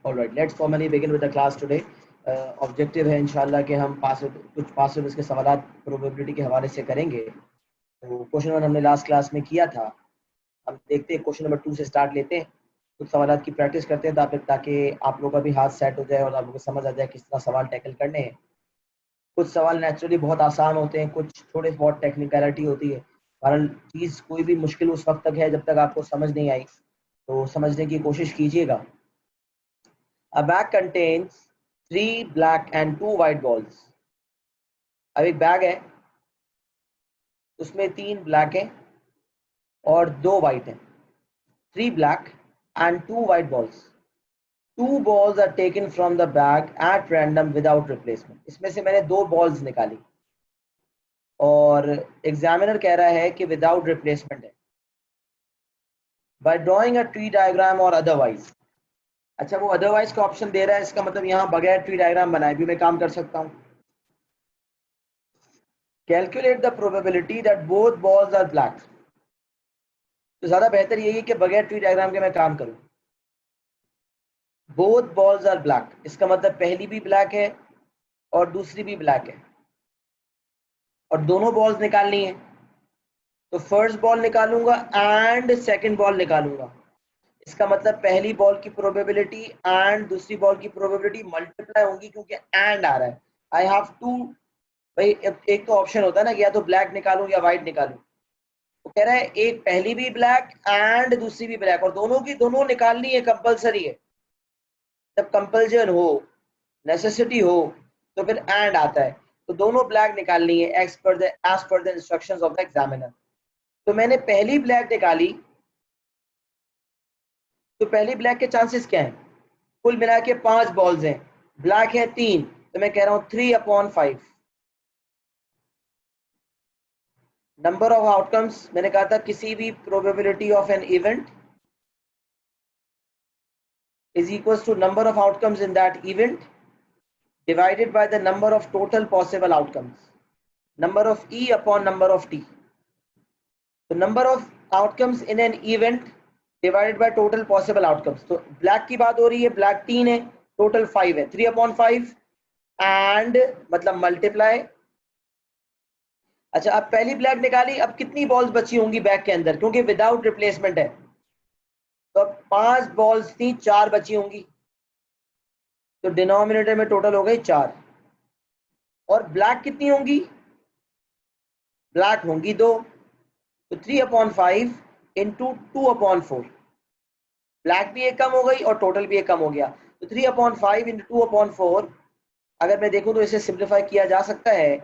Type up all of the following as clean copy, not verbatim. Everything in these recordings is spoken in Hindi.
Alright, let's formally begin with the class today. Objective है इंशाल्लाह कि हम कुछ पास के सवाल प्रोबेबिलिटी के हवाले से करेंगे। तो क्वेश्चन 1 हमने लास्ट क्लास में किया था। हम देखते हैं क्वेश्चन नंबर 2 से स्टार्ट लेते हैं, कुछ सवाल की प्रैक्टिस करते हैं ताकि आप लोगों का भी हाथ सेट हो जाए और आप लोगों को समझ आ जाए किस तरह सवाल टैकल करने हैं। कुछ सवाल नेचुरली बहुत आसान होते हैं, कुछ थोड़े बहुत टेक्निकलिटी होती है। बहरहाल चीज़ कोई भी मुश्किल उस वक्त तक है जब तक आपको समझ नहीं आई, तो समझने की कोशिश कीजिएगा। A bag contains 3 black and 2 white balls. अब एक बैग है, उसमें 3 ब्लैक हैं और 2 वाइट हैं। 3 black and 2 white balls. 2 balls are taken from the bag at random without replacement. इसमें से मैंने 2 balls निकाली और एग्जामिनर कह रहा है कि विदाउट रिप्लेसमेंट है। By drawing a tree diagram or otherwise. अच्छा, वो अदरवाइज का ऑप्शन दे रहा है, इसका मतलब यहाँ बगैर ट्री डायग्राम बनाए भी मैं काम कर सकता हूँ। Calculate the probability that both balls are black. तो ज्यादा बेहतर यही है कि बगैर ट्री डायग्राम के मैं काम करूं। बोथ बॉल्स आर ब्लैक, इसका मतलब पहली भी ब्लैक है और दूसरी भी ब्लैक है और दोनों बॉल्स निकालनी है। तो फर्स्ट बॉल निकालूंगा एंड सेकंड बॉल निकालूंगा। इसका मतलब पहली बॉल की प्रोबेबिलिटी एंड दूसरी बॉल की प्रोबेबिलिटी मल्टीप्लाई होंगी क्योंकि एंड आ रहा है। आई हैव टू, भाई एक तो ऑप्शन होता है ना कि या तो ब्लैक निकालूं या व्हाइट निकालूं। वो कह रहा है एक पहली भी ब्लैक एंड दूसरी भी ब्लैक और दोनों की दोनों निकालनी है, कंपलसरी है। जब कंपल्जन हो, नेसेसिटी हो, तो फिर एंड आता है। तो दोनों ब्लैक निकालनी है as per the instructions of the examiner. तो मैंने पहली ब्लैक निकाली, तो पहली ब्लैक के चांसेस क्या हैं? कुल मिला के 5 बॉल्स हैं, ब्लैक है 3, तो मैं कह रहा हूं 3/5। नंबर ऑफ आउटकम्स, मैंने कहा था किसी भी probability of an event is equals to number of outcomes in that event divided by the number of total possible outcomes, number of E upon number of T. तो number of outcomes in an event divided by total possible outcomes. तो ब्लैक की बात हो रही है, ब्लैक 3 है, टोटल 5 है, 3/5 एंड मतलब मल्टीप्लाई। अच्छा, अब पहली ब्लैक निकाली, अब कितनी बॉल्स बची होंगी बैग के अंदर, क्योंकि विदाउट रिप्लेसमेंट है। तो अब 5 बॉल्स थी, 4 बची होंगी, तो डिनोमिनेटर में टोटल हो गई 4। और ब्लैक कितनी होंगी? ब्लैक होंगी 2, तो 3/5 इंटू 2/4। ब्लैक भी एक कम हो गई और टोटल भी एक कम हो गया। तो 3/5 इंटू 2/4 अगर मैं देखूं तो इसे सिंप्लीफाई किया जा सकता है।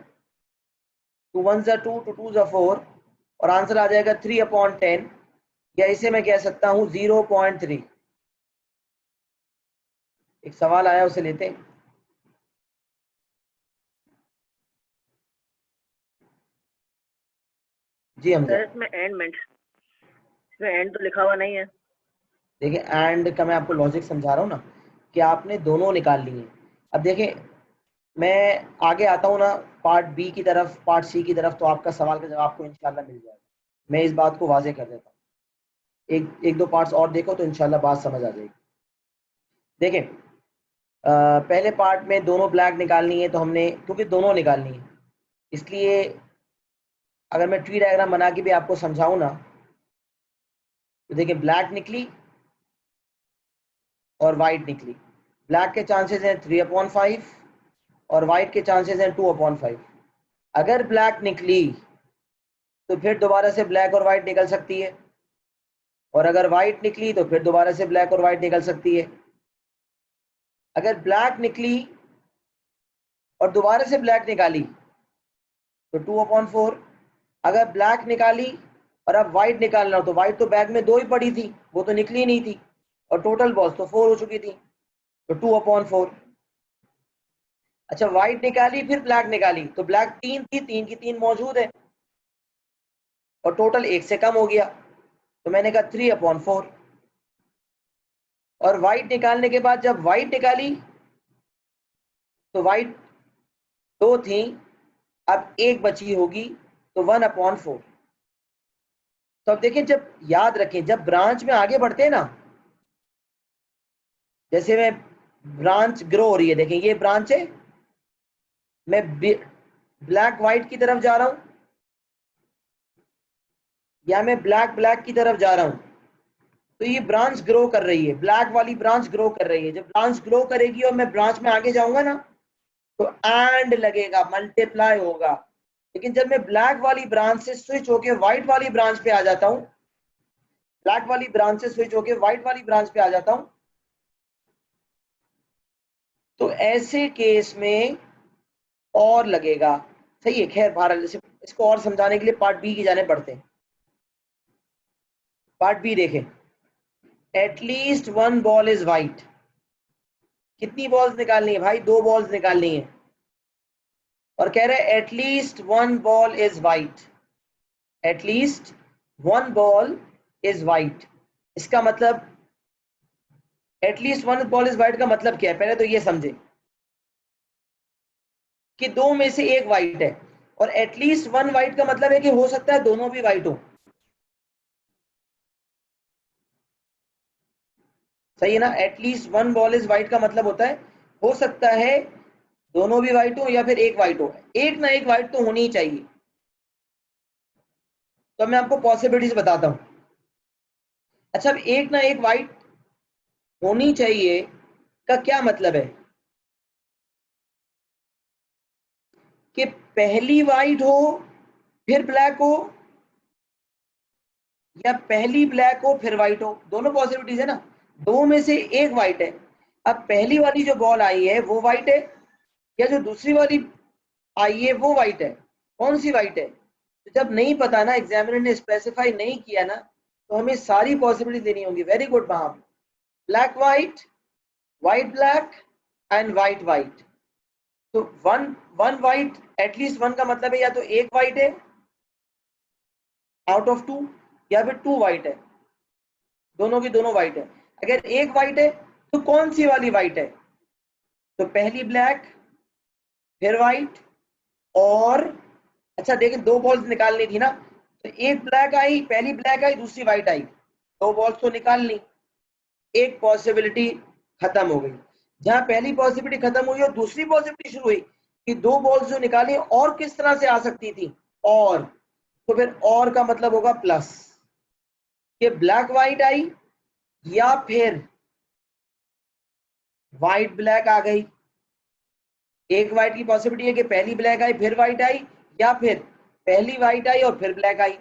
2 1s are 2, 2 2s are 4 और आंसर आ जाएगा 3/10, या इसे मैं कह सकता हूं 0.3। एक सवाल आया, उसे लेते हैं। जी हमजा। इसमें एंड तो लिखा हुआ नहीं है। देखिए, एंड का मैं आपको लॉजिक समझा रहा हूँ ना कि आपने दोनों निकाल ली हैं। अब देखिए, मैं आगे आता हूँ ना पार्ट बी की तरफ, पार्ट सी की तरफ, तो आपका सवाल का जवाब आपको इंशाल्लाह मिल जाएगा। मैं इस बात को वाजे कर देता हूँ। एक दो पार्ट्स और देखो तो इंशाल्लाह बात समझ आ जाएगी। देखें, पहले पार्ट में दोनों ब्लैक निकालनी है, तो हमने क्योंकि दोनों निकालनी है इसलिए अगर मैं ट्री डायग्राम बना के भी आपको समझाऊँ ना, तो देखिए ब्लैक निकली और वाइट निकली। ब्लैक के चांसेस हैं 3/5 और वाइट के चांसेस हैं 2/5। अगर ब्लैक निकली तो फिर दोबारा से ब्लैक और वाइट निकल सकती है, और अगर वाइट निकली तो फिर दोबारा से ब्लैक और वाइट निकल सकती है। अगर ब्लैक निकली और दोबारा से ब्लैक निकाली तो 2/4। अगर ब्लैक निकाली और अब वाइट निकालना हो, तो वाइट तो बैग में 2 ही पड़ी थी, वो तो निकली नहीं थी, और टोटल बॉल्स तो 4 हो चुकी थी, तो 2/4। अच्छा, व्हाइट निकाली फिर ब्लैक निकाली, तो ब्लैक 3 थी, 3 की 3 मौजूद है और टोटल 1 से कम हो गया, तो मैंने कहा 3/4। और व्हाइट निकालने के बाद जब व्हाइट निकाली तो व्हाइट 2 थी, अब 1 बची होगी, तो 1/4। तो अब देखें, जब याद रखें, जब ब्रांच में आगे बढ़ते हैं ना, जैसे मैं ब्रांच ग्रो हो रही है, देखें ये ब्रांच है, मैं ब्लैक व्हाइट की तरफ जा रहा हूं या मैं ब्लैक ब्लैक की तरफ जा रहा हूं, तो ये ब्रांच ग्रो कर रही है, ब्लैक वाली ब्रांच ग्रो कर रही है। जब ब्रांच ग्रो करेगी और मैं ब्रांच में आगे जाऊंगा ना, तो एंड लगेगा, मल्टीप्लाई होगा। लेकिन जब मैं ब्लैक वाली ब्रांच से स्विच होके व्हाइट वाली ब्रांच पे आ जाता हूं, ब्लैक वाली ब्रांच से स्विच होके व्हाइट वाली ब्रांच पे आ जाता हूं, तो ऐसे केस में और लगेगा। सही है। खैर बहरहाल इसको और समझाने के लिए पार्ट बी की जाने पड़ते हैं। पार्ट बी देखें, at least one ball is white. कितनी बॉल्स निकालनी है भाई? 2 बॉल्स निकालनी है, और कह रहे हैं at least one ball is white, at least one ball is white. इसका मतलब at least one ball is white का मतलब क्या है? पहले तो ये समझे कि 2 में से एक व्हाइट है, और एटलीस्ट वन व्हाइट का मतलब है कि हो सकता है दोनों भी व्हाइट हो। सही है ना? At least one ball is white का मतलब होता है हो सकता है दोनों भी व्हाइट हो या फिर एक व्हाइट हो, एक ना एक व्हाइट तो होनी ही चाहिए। तो मैं आपको पॉसिबिलिटीज बताता हूं। अच्छा, अब एक ना एक व्हाइट होनी चाहिए का क्या मतलब है? कि पहली व्हाइट हो फिर ब्लैक हो, या पहली ब्लैक हो फिर व्हाइट हो। दोनों पॉसिबिलिटीज है ना, 2 में से एक व्हाइट है। अब पहली वाली जो बॉल आई है वो व्हाइट है, या जो दूसरी वाली आई है वो व्हाइट है? कौन सी व्हाइट है? तो जब नहीं पता ना, एग्जामिनर ने स्पेसिफाई नहीं किया ना, तो हमें सारी पॉसिबिलिटी देनी होंगी। वेरी गुड वहां, black white, white black and white white. तो one one white, at least one का मतलब है या तो एक व्हाइट है आउट ऑफ 2, या फिर 2 व्हाइट है, दोनों की दोनों व्हाइट है। अगर एक व्हाइट है तो कौन सी वाली व्हाइट है? तो पहली ब्लैक फिर व्हाइट, और अच्छा देखें 2 बॉल्स निकालनी थी ना, तो एक ब्लैक आई, पहली ब्लैक आई दूसरी व्हाइट आई, 2 बॉल्स तो निकाल ली, एक पॉसिबिलिटी खत्म हो गई। जहां पहली पॉसिबिलिटी खत्म हुई और दूसरी पॉसिबिलिटी शुरू हुई कि 2 बॉल्स जो निकाली और किस तरह से आ सकती थी, और तो फिर और का मतलब होगा प्लस, कि ब्लैक व्हाइट आई या फिर व्हाइट ब्लैक आ गई। एक व्हाइट की पॉसिबिलिटी है कि पहली ब्लैक आई फिर व्हाइट आई, या फिर पहली व्हाइट आई और फिर ब्लैक आई।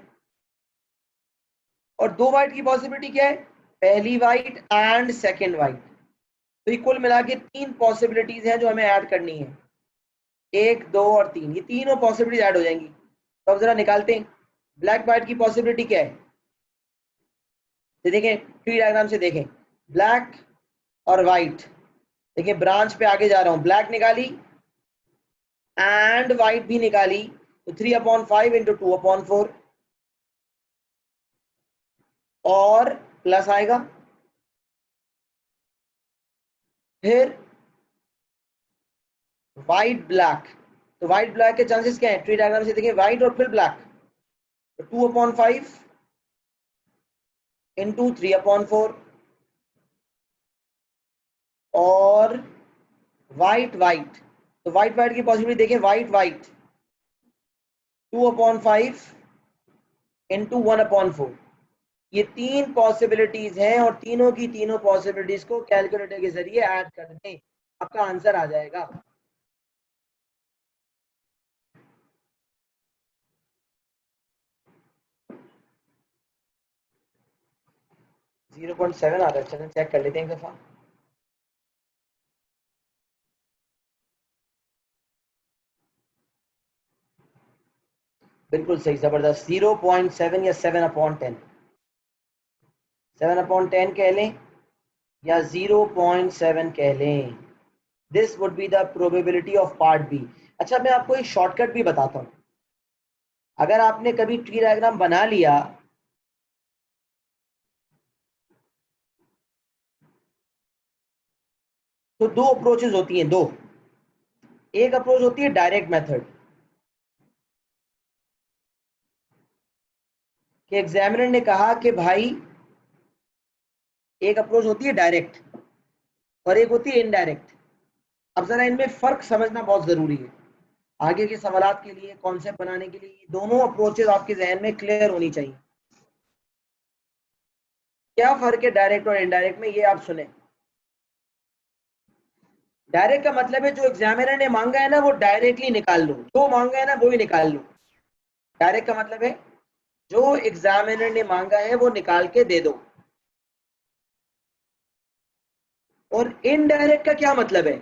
और 2 व्हाइट की पॉसिबिलिटी क्या है? पहली व्हाइट एंड सेकंड व्हाइट। तो ये कुल मिला के 3 पॉसिबिलिटीज हैं जो हमें ऐड करनी है, 1 2 और 3, ये तीनों पॉसिबिलिटीज ऐड हो जाएंगी। तो अब जरा निकालते हैं ब्लैक व्हाइट की पॉसिबिलिटी क्या है। तो देखें ट्री डायग्राम से देखें, ब्लैक और व्हाइट। देखिए ब्रांच पे आगे जा रहा हूं, ब्लैक निकाली एंड व्हाइट भी निकाली, तो 3/5 इंटू 2/4, और प्लस आएगा। फिर व्हाइट ब्लैक, तो व्हाइट ब्लैक के चांसेस क्या है? ट्री डायग्राम से देखिए, व्हाइट और फिर ब्लैक, तो 2/5 इंटू 3/4, और व्हाइट व्हाइट, तो व्हाइट व्हाइट की पॉसिबिलिटी देखें, व्हाइट व्हाइट 2/5 इंटू 1/4। ये 3 पॉसिबिलिटीज हैं, और तीनों की तीनों पॉसिबिलिटीज को कैलकुलेटर के जरिए ऐड कर दें, आपका आंसर आ जाएगा। 0.7 आ रहा है, चलें चेक कर लेते हैं एक दफा। बिल्कुल सही, जबरदस्त। 0.7 या 7/10, 7/10 कह लें या 0.7 कह लें। This would be the probability of part B. अच्छा, मैं आपको एक शॉर्टकट भी बताता हूं। अगर आपने कभी ट्री डायग्राम बना लिया, तो 2 अप्रोचेस होती हैं, 2। एक अप्रोच होती है डायरेक्ट मेथड, कि एग्जामिनर ने कहा कि भाई, एक अप्रोच होती है डायरेक्ट, और एक होती है इनडायरेक्ट। अब जरा इनमें फर्क समझना बहुत जरूरी है आगे के सवालात के लिए, कॉन्सेप्ट बनाने के लिए। दोनों अप्रोचेज आपके जहन में क्लियर होनी चाहिए। क्या फर्क है डायरेक्ट और इनडायरेक्ट में, ये आप सुने। डायरेक्ट का मतलब है जो एग्जामिनर ने मांगा है ना वो डायरेक्टली निकाल लो, जो मांगा है ना वो ही निकाल लो। डायरेक्ट का मतलब है जो एग्जामिनर ने मांगा है वो निकाल के दे दो। और इनडायरेक्ट का क्या मतलब है?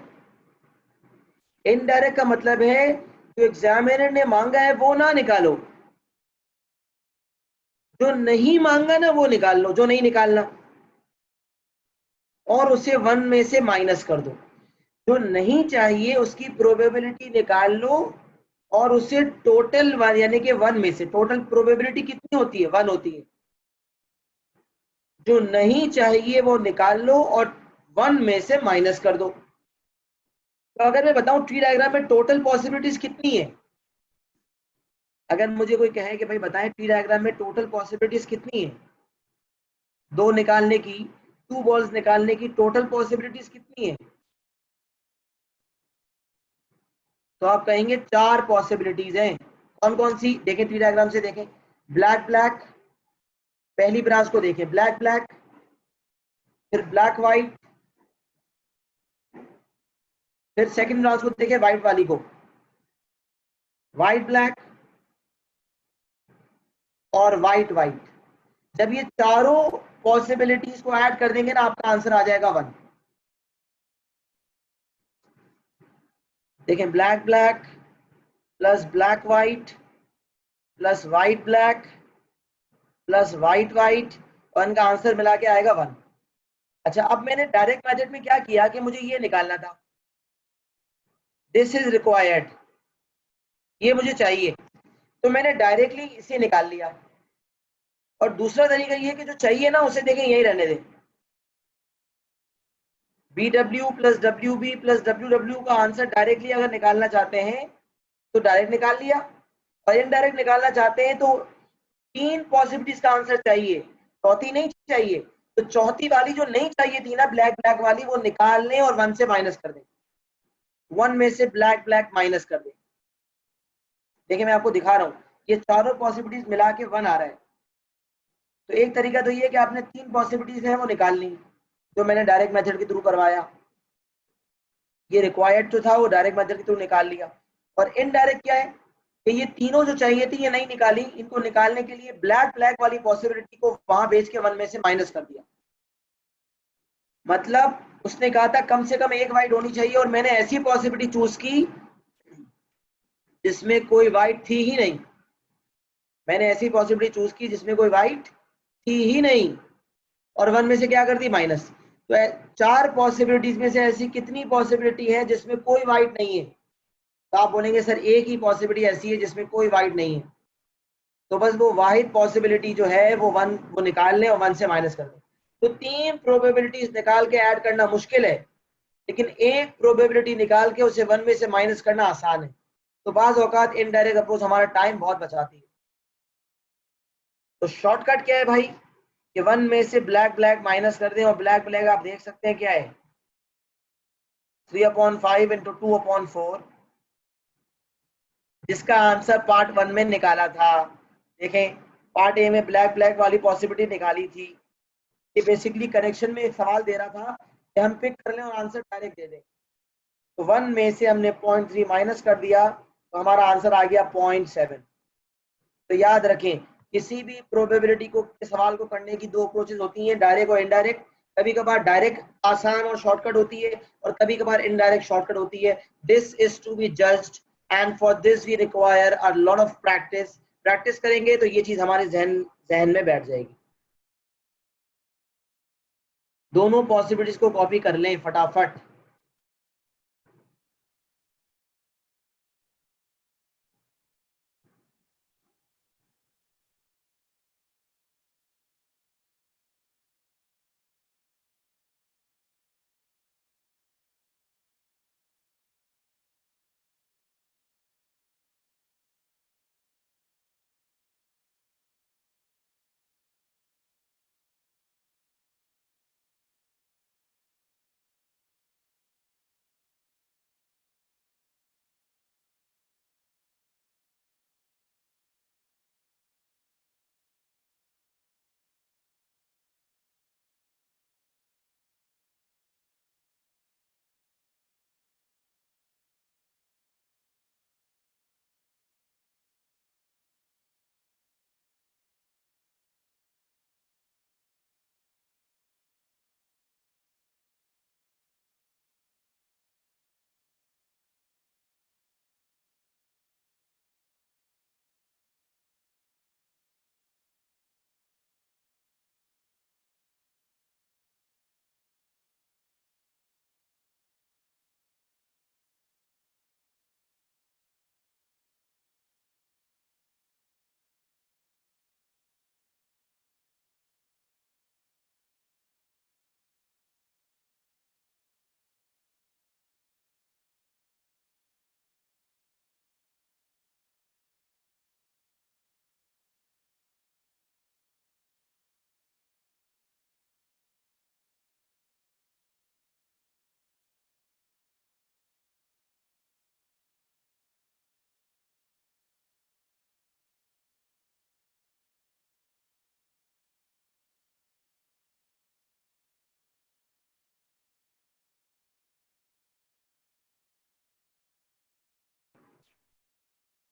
इनडायरेक्ट का मतलब है जो एग्जामिनर ने मांगा है वो ना निकालो, जो नहीं मांगा ना वो निकाल लो, जो नहीं निकालना, और उसे 1 में से माइनस कर दो। जो नहीं चाहिए उसकी प्रोबेबिलिटी निकाल लो और उसे टोटल यानी कि 1 में से, टोटल प्रोबेबिलिटी कितनी होती है? 1 होती है। जो नहीं चाहिए वो निकाल लो और 1 में से माइनस कर दो। तो अगर मैं बताऊं ट्री डायग्राम में टोटल पॉसिबिलिटीज कितनी है, अगर मुझे कोई कहे कि भाई बताएं ट्री डायग्राम में टोटल पॉसिबिलिटीज कितनी है, दो निकालने की, 2 बॉल्स निकालने की टोटल पॉसिबिलिटीज कितनी है, तो आप कहेंगे 4 पॉसिबिलिटीज हैं। कौन कौन सी देखें ट्री डायग्राम से देखें। ब्लैक ब्लैक, पहली ब्रांच को देखें ब्लैक ब्लैक, फिर ब्लैक व्हाइट, फिर सेकंड ब्रांच को देखें व्हाइट वाली को, व्हाइट ब्लैक और व्हाइट व्हाइट। जब ये चारों पॉसिबिलिटीज को ऐड कर देंगे ना आपका आंसर आ जाएगा 1। देखें black black plus black white plus white black plus white white, और इनका आंसर मिला के आएगा 1। अच्छा, अब मैंने डायरेक्ट मेथड में क्या किया कि मुझे ये निकालना था, दिस इज रिक्वायर्ड, ये मुझे चाहिए, तो मैंने डायरेक्टली इसे निकाल लिया। और दूसरा तरीका ये है कि जो चाहिए ना उसे देखें यही रहने दें, B W plus W B plus W W का आंसर डायरेक्टली अगर निकालना चाहते हैं तो डायरेक्ट निकाल लिया, और इनडायरेक्ट निकालना चाहते हैं तो 3 पॉसिबिलिटीज का आंसर चाहिए, चौथी नहीं चाहिए। तो चौथी वाली जो नहीं चाहिए थी ना ब्लैक ब्लैक वाली, वो निकाल लें और 1 से माइनस कर दें, 1 में से ब्लैक ब्लैक माइनस कर दें। देखिए मैं आपको दिखा रहा हूँ, ये चारों पॉसिबिलिटीज मिला के 1 आ रहा है। तो एक तरीका तो ये है कि आपने 3 पॉसिबिलिटीज है वो निकाल ली, जो मैंने डायरेक्ट मेथड के थ्रू करवाया। ये रिक्वायर्ड जो था वो डायरेक्ट मेथड के थ्रू निकाल लिया। और इनडायरेक्ट क्या है कि ये तीनों जो चाहिए थी ये नहीं निकाली, इनको निकालने के लिए ब्लैक ब्लैक वाली पॉसिबिलिटी को वहां भेज के 1 में से माइनस कर दिया। मतलब उसने कहा था कम से कम एक वाइट होनी चाहिए, और मैंने ऐसी पॉसिबिलिटी चूज की जिसमें कोई वाइट थी ही नहीं। मैंने ऐसी पॉसिबिलिटी चूज की जिसमें कोई वाइट थी ही नहीं, और 1 में से क्या कर दी? माइनस। तो 4 पॉसिबिलिटीज में से ऐसी कितनी पॉसिबिलिटी है जिसमें कोई वाइट नहीं है? तो आप बोलेंगे सर एक ही पॉसिबिलिटी ऐसी है जिसमें कोई वाइट नहीं है। तो बस वो वाहिद पॉसिबिलिटी जो है वो 1 वो निकाल लें और 1 से माइनस कर दें। तो 3 प्रोबेबिलिटीज निकाल के ऐड करना मुश्किल है, लेकिन एक प्रोबेबिलिटी निकाल के उसे 1 में से माइनस करना आसान है। तो बाज औकात इनडायरेक्ट अप्रोच हमारा टाइम बहुत बचाती है। तो शॉर्टकट क्या है भाई कि 1 में से ब्लैक ब्लैक माइनस कर दें, और ब्लैक ब्लैक आप देख सकते हैं क्या है, 3/5 इंटू 2/4, जिसका आंसर पार्ट 1 में निकाला था। देखें पार्ट ए में ब्लैक ब्लैक वाली पॉसिबिलिटी निकाली थी। ये बेसिकली करेक्शन में एक सवाल दे रहा था कि हम पिक कर लें और आंसर डायरेक्ट दे दें। तो 1 में से हमने 0.3 माइनस कर दिया, तो हमारा आंसर आ गया 0.7। तो याद रखें किसी भी प्रोबेबिलिटी को सवाल को करने की 2 अप्रोचेज होती हैं, डायरेक्ट और इनडायरेक्ट। कभी कभार डायरेक्ट आसान और शॉर्टकट होती है, और कभी कभार इनडायरेक्ट शॉर्टकट होती है। This is to be judged, and for this we require a lot of practice. Practice करेंगे तो ये चीज हमारे जहन में बैठ जाएगी। दोनों पॉसिबिलिटीज को कॉपी कर लें फटाफट।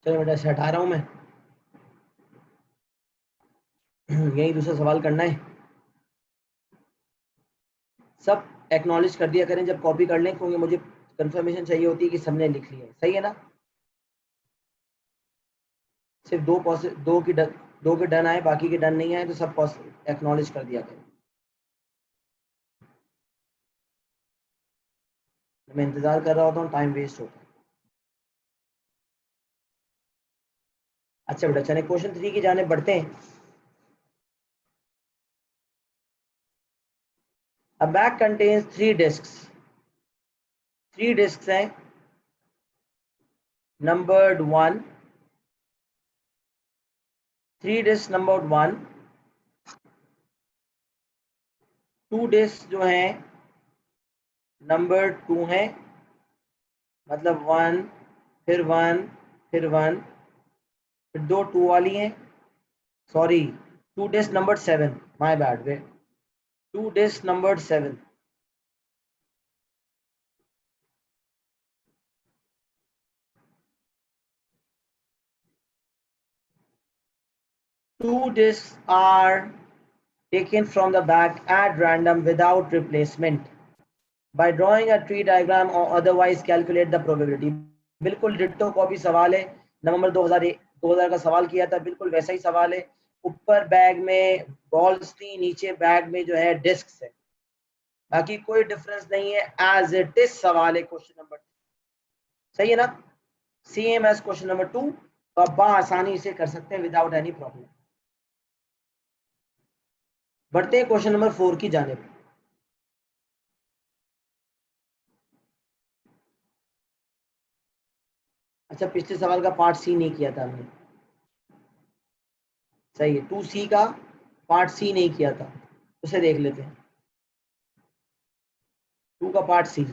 चलो बेटा इसे हटा रहा हूं मैं। यही दूसरा सवाल करना है। सब एक्नॉलेज कर दिया करें जब कॉपी कर लें, क्योंकि मुझे कंफर्मेशन चाहिए होती है कि सबने लिख लिया है। सही है ना? सिर्फ दो के डन आए, बाकी के डन नहीं आए, तो सब एक्नॉलेज कर दिया करें। मैं इंतजार कर रहा होता हूँ, टाइम वेस्ट होता है। अच्छा बेटा चले क्वेश्चन 3 की जाने बढ़ते हैं। A bag contains 3 discs. 3 discs हैं, numbered 1. 3 discs numbered 1. 2 discs जो हैं numbered 2 हैं, मतलब 1 फिर 1 फिर 1, फिर 2 2 वाली हैं। Sorry, 2 discs numbered 7. My bad. Way 2 discs numbered 7. 2 discs are taken from the bag at random without replacement. By drawing a tree diagram or otherwise calculate the probability. बिल्कुल डिट्टो कॉपी सवाल है, नवंबर 2000 का सवाल किया था, बिल्कुल वैसा ही सवाल है। ऊपर बैग में बॉल्स थी, नीचे बैग में जो है डिस्क है, बाकी कोई डिफरेंस नहीं है, एज इट इज सवाल है क्वेश्चन नंबर। सही है ना? सेम एज क्वेश्चन नंबर 2, तो आप आसानी से कर सकते हैं विदाउट एनी प्रॉब्लम। बढ़ते हैं क्वेश्चन नंबर 4 की जानिब। अच्छा, पिछले सवाल का पार्ट सी नहीं किया था हमने। सही है, 2C का पार्ट सी नहीं किया था, उसे देख लेते हैं। 2 का part C.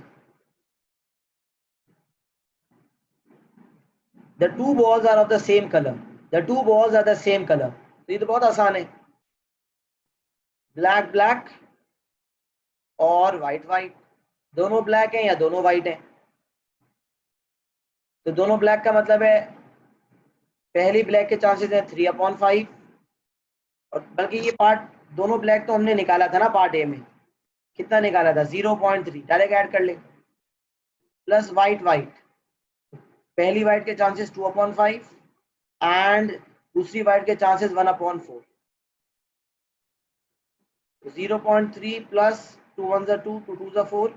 The two balls are of the same color. The two balls are the same color. तो ये तो बहुत आसान है, ब्लैक ब्लैक और व्हाइट व्हाइट। दोनों ब्लैक हैं या दोनों व्हाइट हैं? तो दोनों ब्लैक का मतलब है पहली ब्लैक के चांसेस हैं 3/5, और बल्कि ये पार्ट दोनों ब्लैक तो हमने निकाला था ना पार्ट ए में, कितना निकाला था? 0.3, डायरेक्ट ऐड कर ले, प्लस व्हाइट व्हाइट, पहली व्हाइट के चांसेस 2/5 एंड दूसरी व्हाइट के चांसेस 1/4। 0.3 प्लस 2 1 2 2 2 4,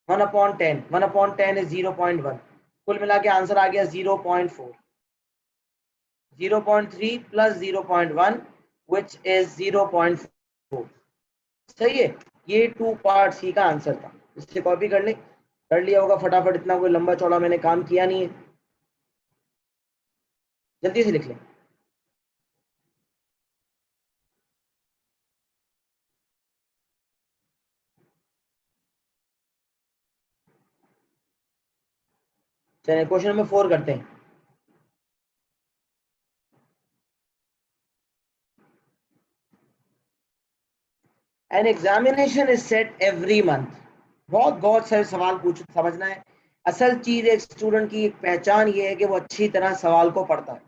1/10, 1/10 is 0.1, कुल मिला के आंसर आ गया 0.4। 0.3 प्लस 0.1 which is 0.4। सही है, ये 2 पार्ट सी का आंसर था। इससे कॉपी कर ले, कर लिया होगा फटाफट, इतना कोई लंबा चौड़ा मैंने काम किया नहीं है, जल्दी से लिख लें। चलिए क्वेश्चन नंबर 4 करते हैं। An examination is set every month. बहुत गौर से सवाल पूछ समझना है। असल चीज एक स्टूडेंट की पहचान ये है कि वो अच्छी तरह सवाल को पढ़ता है।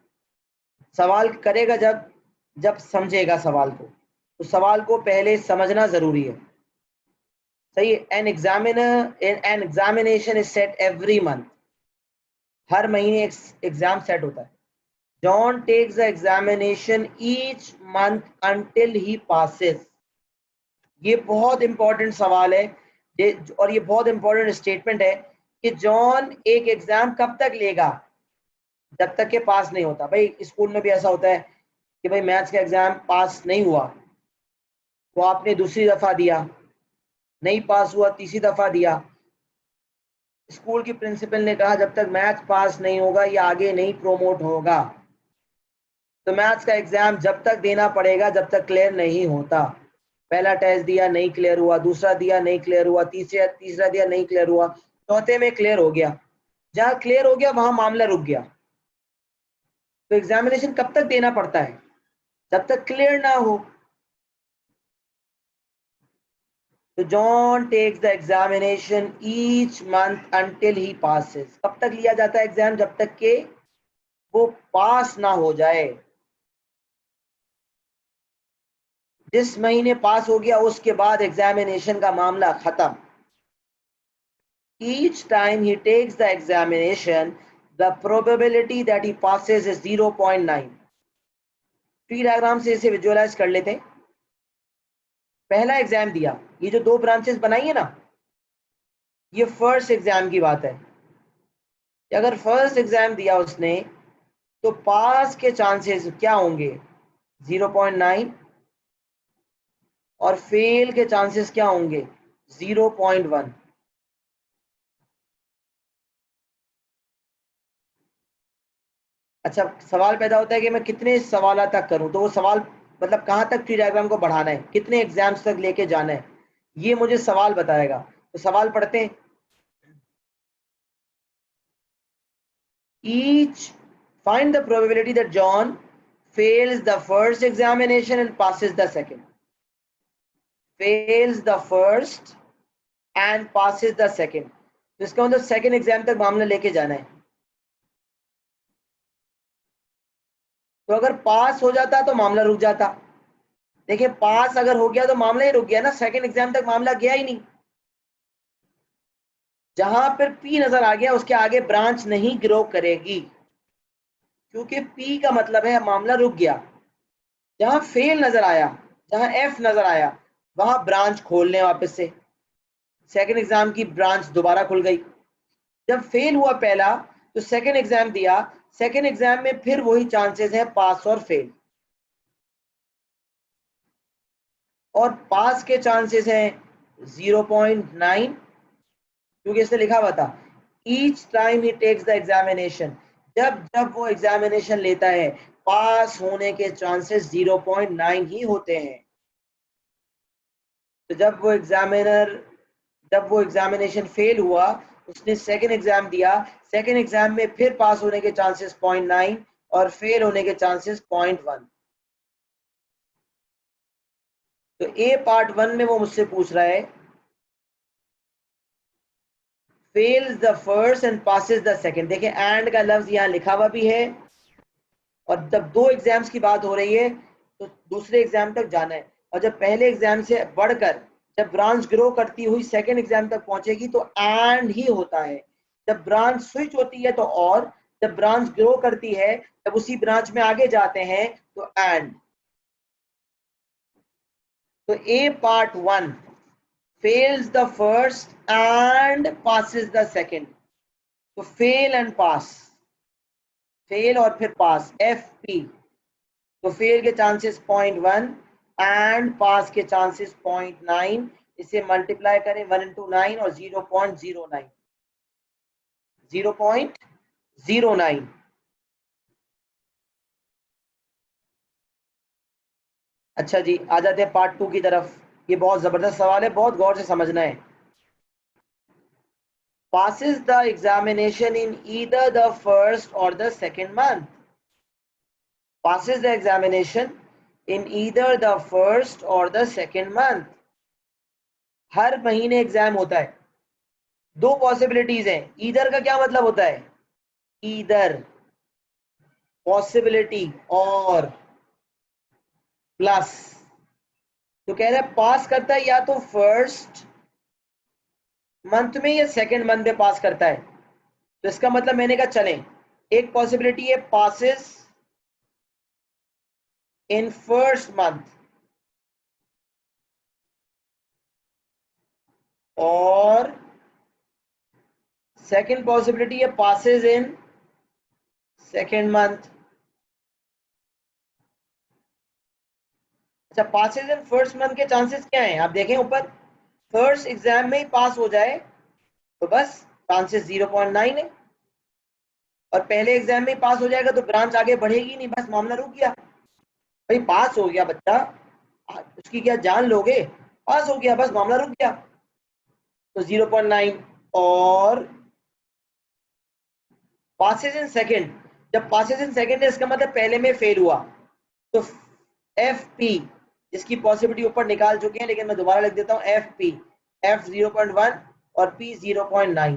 सवाल करेगा जब जब समझेगा सवाल को, तो सवाल को पहले समझना जरूरी है। सही है। An examination is set every month. हर महीने एग्जाम सेट होता है। John takes the examination each month until he passes. ये बहुत इंपॉर्टेंट सवाल है ये, और ये बहुत इंपॉर्टेंट स्टेटमेंट है कि जॉन एक एग्जाम कब तक लेगा? जब तक के पास नहीं होता। भाई स्कूल में भी ऐसा होता है कि भाई मैथ्स का एग्जाम पास नहीं हुआ, तो आपने दूसरी दफा दिया, नहीं पास हुआ, तीसरी दफा दिया। स्कूल की प्रिंसिपल ने कहा जब तक मैथ्स पास नहीं होगा ये आगे नहीं प्रोमोट होगा। तो मैथ्स का एग्जाम जब तक देना पड़ेगा जब तक क्लियर नहीं होता। पहला टेस्ट दिया नहीं क्लियर हुआ, दूसरा दिया नहीं क्लियर हुआ, तीसरा दिया नहीं क्लियर हुआ, चौथे में क्लियर हो गया। जहां क्लियर हो गया वहां मामला रुक गया। तो एग्जामिनेशन कब तक देना पड़ता है? जब तक क्लियर ना हो। तो John takes the examination each month until he passes. कब तक लिया जाता है एग्जाम? जब तक के वो पास ना हो जाए। जिस महीने पास हो गया उसके बाद एग्जामिनेशन का मामला खत्म। Each time he takes the examination, the probability that he passes is 0.9. Tree diagram से इसे विजुअलाइज कर लेते हैं। पहला एग्जाम दिया, ये जो 2 ब्रांचेस बनाई है ना, ये फर्स्ट एग्जाम की बात है। अगर फर्स्ट एग्जाम दिया उसने तो पास के चांसेस क्या होंगे 0.9 और फेल के चांसेस क्या होंगे 0.1। अच्छा, सवाल पैदा होता है कि मैं कितने सवाल तक करूं, तो वो सवाल मतलब कहां तक ट्री डायग्राम को बढ़ाना है, कितने एग्जाम्स तक लेके जाना है, ये मुझे सवाल बताएगा। तो सवाल पढ़ते हैं। Each find the probability that John fails the first examination and passes the second. Fails the first and passes the second. तो इसका मतलब सेकंड एग्जाम तक मामला लेके जाना है। तो अगर पास हो जाता तो मामला रुक जाता। देखिए, पास अगर हो गया तो मामला ही रुक गया ना, सेकंड एग्जाम तक मामला गया ही नहीं। जहां पर पी नजर आ गया उसके आगे ब्रांच नहीं ग्रो करेगी, क्योंकि पी का मतलब है मामला रुक गया। जहां फेल नजर आया, जहां एफ नजर आया, वहां ब्रांच खोल लें वापस से। सेकंड एग्जाम की ब्रांच दोबारा खुल गई। जब फेल हुआ पहला तो सेकंड एग्जाम दिया, सेकंड एग्जाम में फिर वही चांसेस है पास और फेल। और पास के चांसेस हैं 0.9, क्योंकि इसने लिखा हुआ था each time he takes the examination. जब जब वो एग्जामिनेशन लेता है पास होने के चांसेस 0.9 ही होते हैं। तो जब वो एग्जामिनेशन फेल हुआ, उसने सेकंड एग्जाम दिया, सेकंड एग्जाम में फिर पास होने के चांसेस 0.9 और फेल होने के चांसेस 0.1। तो ए पार्ट 1 में वो मुझसे पूछ रहा है fails the first and passes the second. देखिए, एंड का लफ्ज यहाँ लिखा हुआ भी है, और जब 2 एग्जाम्स की बात हो रही है तो दूसरे एग्जाम तक जाना है। और जब पहले एग्जाम से बढ़कर जब ब्रांच ग्रो करती हुई सेकंड एग्जाम तक पहुंचेगी तो एंड ही होता है। जब ब्रांच स्विच होती है तो और, जब ब्रांच ग्रो करती है जब उसी ब्रांच में आगे जाते हैं तो एंड। तो A part 1 fails the first and passes the second। तो फेल एंड पास, फेल और फिर पास, एफ पी। तो फेल के चांसेस 0.1 एंड पास के चांसेस 0.9। इसे मल्टीप्लाई करें 1 into 9 और 0.09, 0.09। अच्छा जी, आ जाते हैं पार्ट 2 की तरफ। ये बहुत जबरदस्त सवाल है, बहुत गौर से समझना है। passes the examination in either the first or the second month। passes the examination in either the first or the second month। हर महीने एग्जाम होता है। 2 पॉसिबिलिटीज हैं। ईदर का क्या मतलब होता है, ईदर पॉसिबिलिटी और प्लस। तो कह रहे हैं पास करता है या तो फर्स्ट मंथ में या सेकंड मंथ में पास करता है। तो इसका मतलब मैंने कहा चलें, एक पॉसिबिलिटी है पासेस इन फर्स्ट मंथ, और सेकंड पॉसिबिलिटी है पासेस इन सेकंड मंथ। अच्छा, पासेस इन फर्स्ट मंथ के चांसेस क्या हैं, आप देखें ऊपर, फर्स्ट एग्जाम में ही पास हो जाए तो बस चांसेस 0.9 है, और पहले एग्जाम में ही पास हो जाएगा तो ब्रांच आगे बढ़ेगी नहीं, बस मामला रुक गया। भाई पास हो गया बच्चा, उसकी क्या जान लोगे, पास हो गया बस मामला रुक गया। तो 0.9 और पासेस इन सेकंड। जब पासेस इन सेकंड है इसका मतलब पहले में फेल हुआ। तो एफ पी, जिसकी पॉसिबिलिटी ऊपर निकाल चुके हैं लेकिन मैं दोबारा लिख देता हूं, एफ पी, एफ 0.1 और पी 0.9।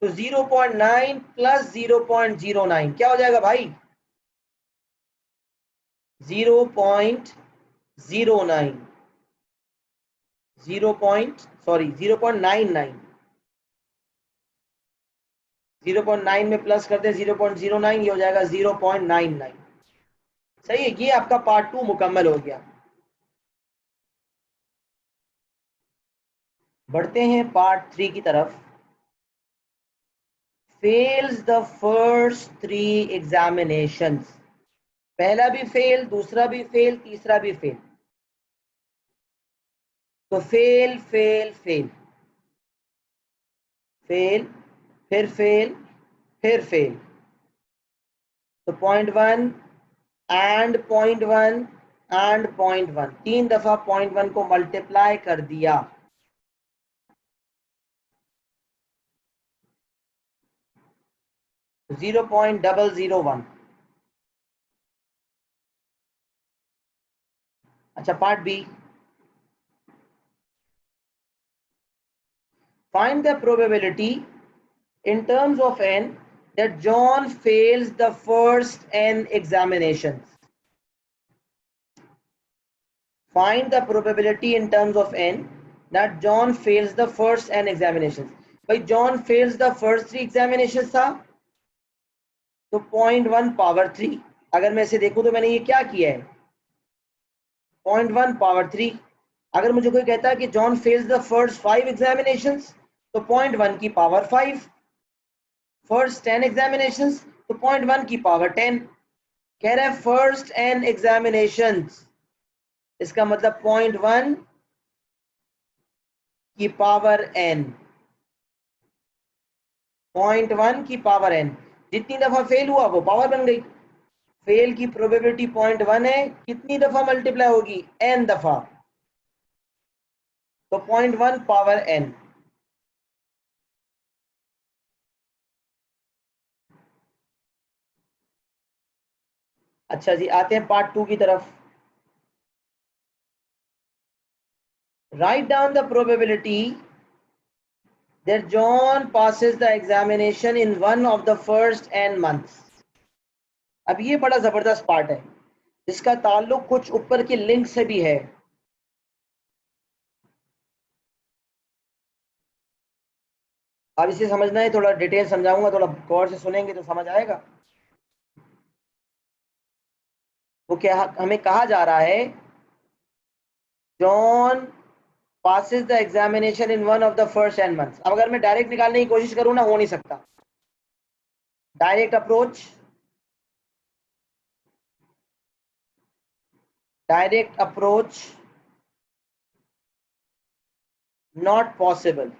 तो 0.9 प्लस 0.09 क्या हो जाएगा भाई? 0.09 0.99 0.9 में प्लस करते 0.09, ये हो जाएगा 0.99। सही है, ये आपका पार्ट 2 मुकम्मल हो गया। बढ़ते हैं पार्ट 3 की तरफ। फेल्स द फर्स्ट 3 एग्जामिनेशंस, पहला भी फेल, दूसरा भी फेल, तीसरा भी फेल। तो फेल फेल फेल फेल, फिर फेल, फिर फेल। तो 0.1 एंड 0.1 एंड 0.1, 3 दफा 0.1 को मल्टीप्लाई कर दिया। तो 0.001। अच्छा, part B. Find the probability in terms of n that John fails the first n examinations. Find the probability in terms of n that John fails the first n examinations. भाई John fails the first 3 examinations था, तो 0.1 पावर 3। अगर मैं इसे देखूं तो मैंने ये क्या किया है, 0.1 पावर 3। अगर मुझे कोई कहता है कि John fails the first 5 examinations, तो 0.1 की पावर 5। फर्स्ट 10 एग्जामिनेशंस, तो 0.1 की पावर 10। कह रहा है फर्स्ट एन एग्जामिनेशंस, इसका मतलब 0.1 की पावर n, 0.1 की पावर n। जितनी दफा फेल हुआ वो पावर बन गई। फेल की प्रोबेबिलिटी 0.1 है, कितनी दफा मल्टीप्लाई होगी? n दफा, तो 0.1 पावर n। अच्छा जी, आते हैं पार्ट 2 की तरफ। Write down the probability that John passes the examination in one of the first n months. अब ये बड़ा जबरदस्त पार्ट है, इसका ताल्लुक कुछ ऊपर की लिंक से भी है। अब इसे समझना है, थोड़ा डिटेल समझाऊंगा, थोड़ा गौर से सुनेंगे तो समझ आएगा। वो क्या हमें कहा जा रहा है, John passes the examination in one of the first n months। अब अगर मैं डायरेक्ट निकालने की कोशिश करूं ना, हो नहीं सकता। Direct approach, direct approach not possible.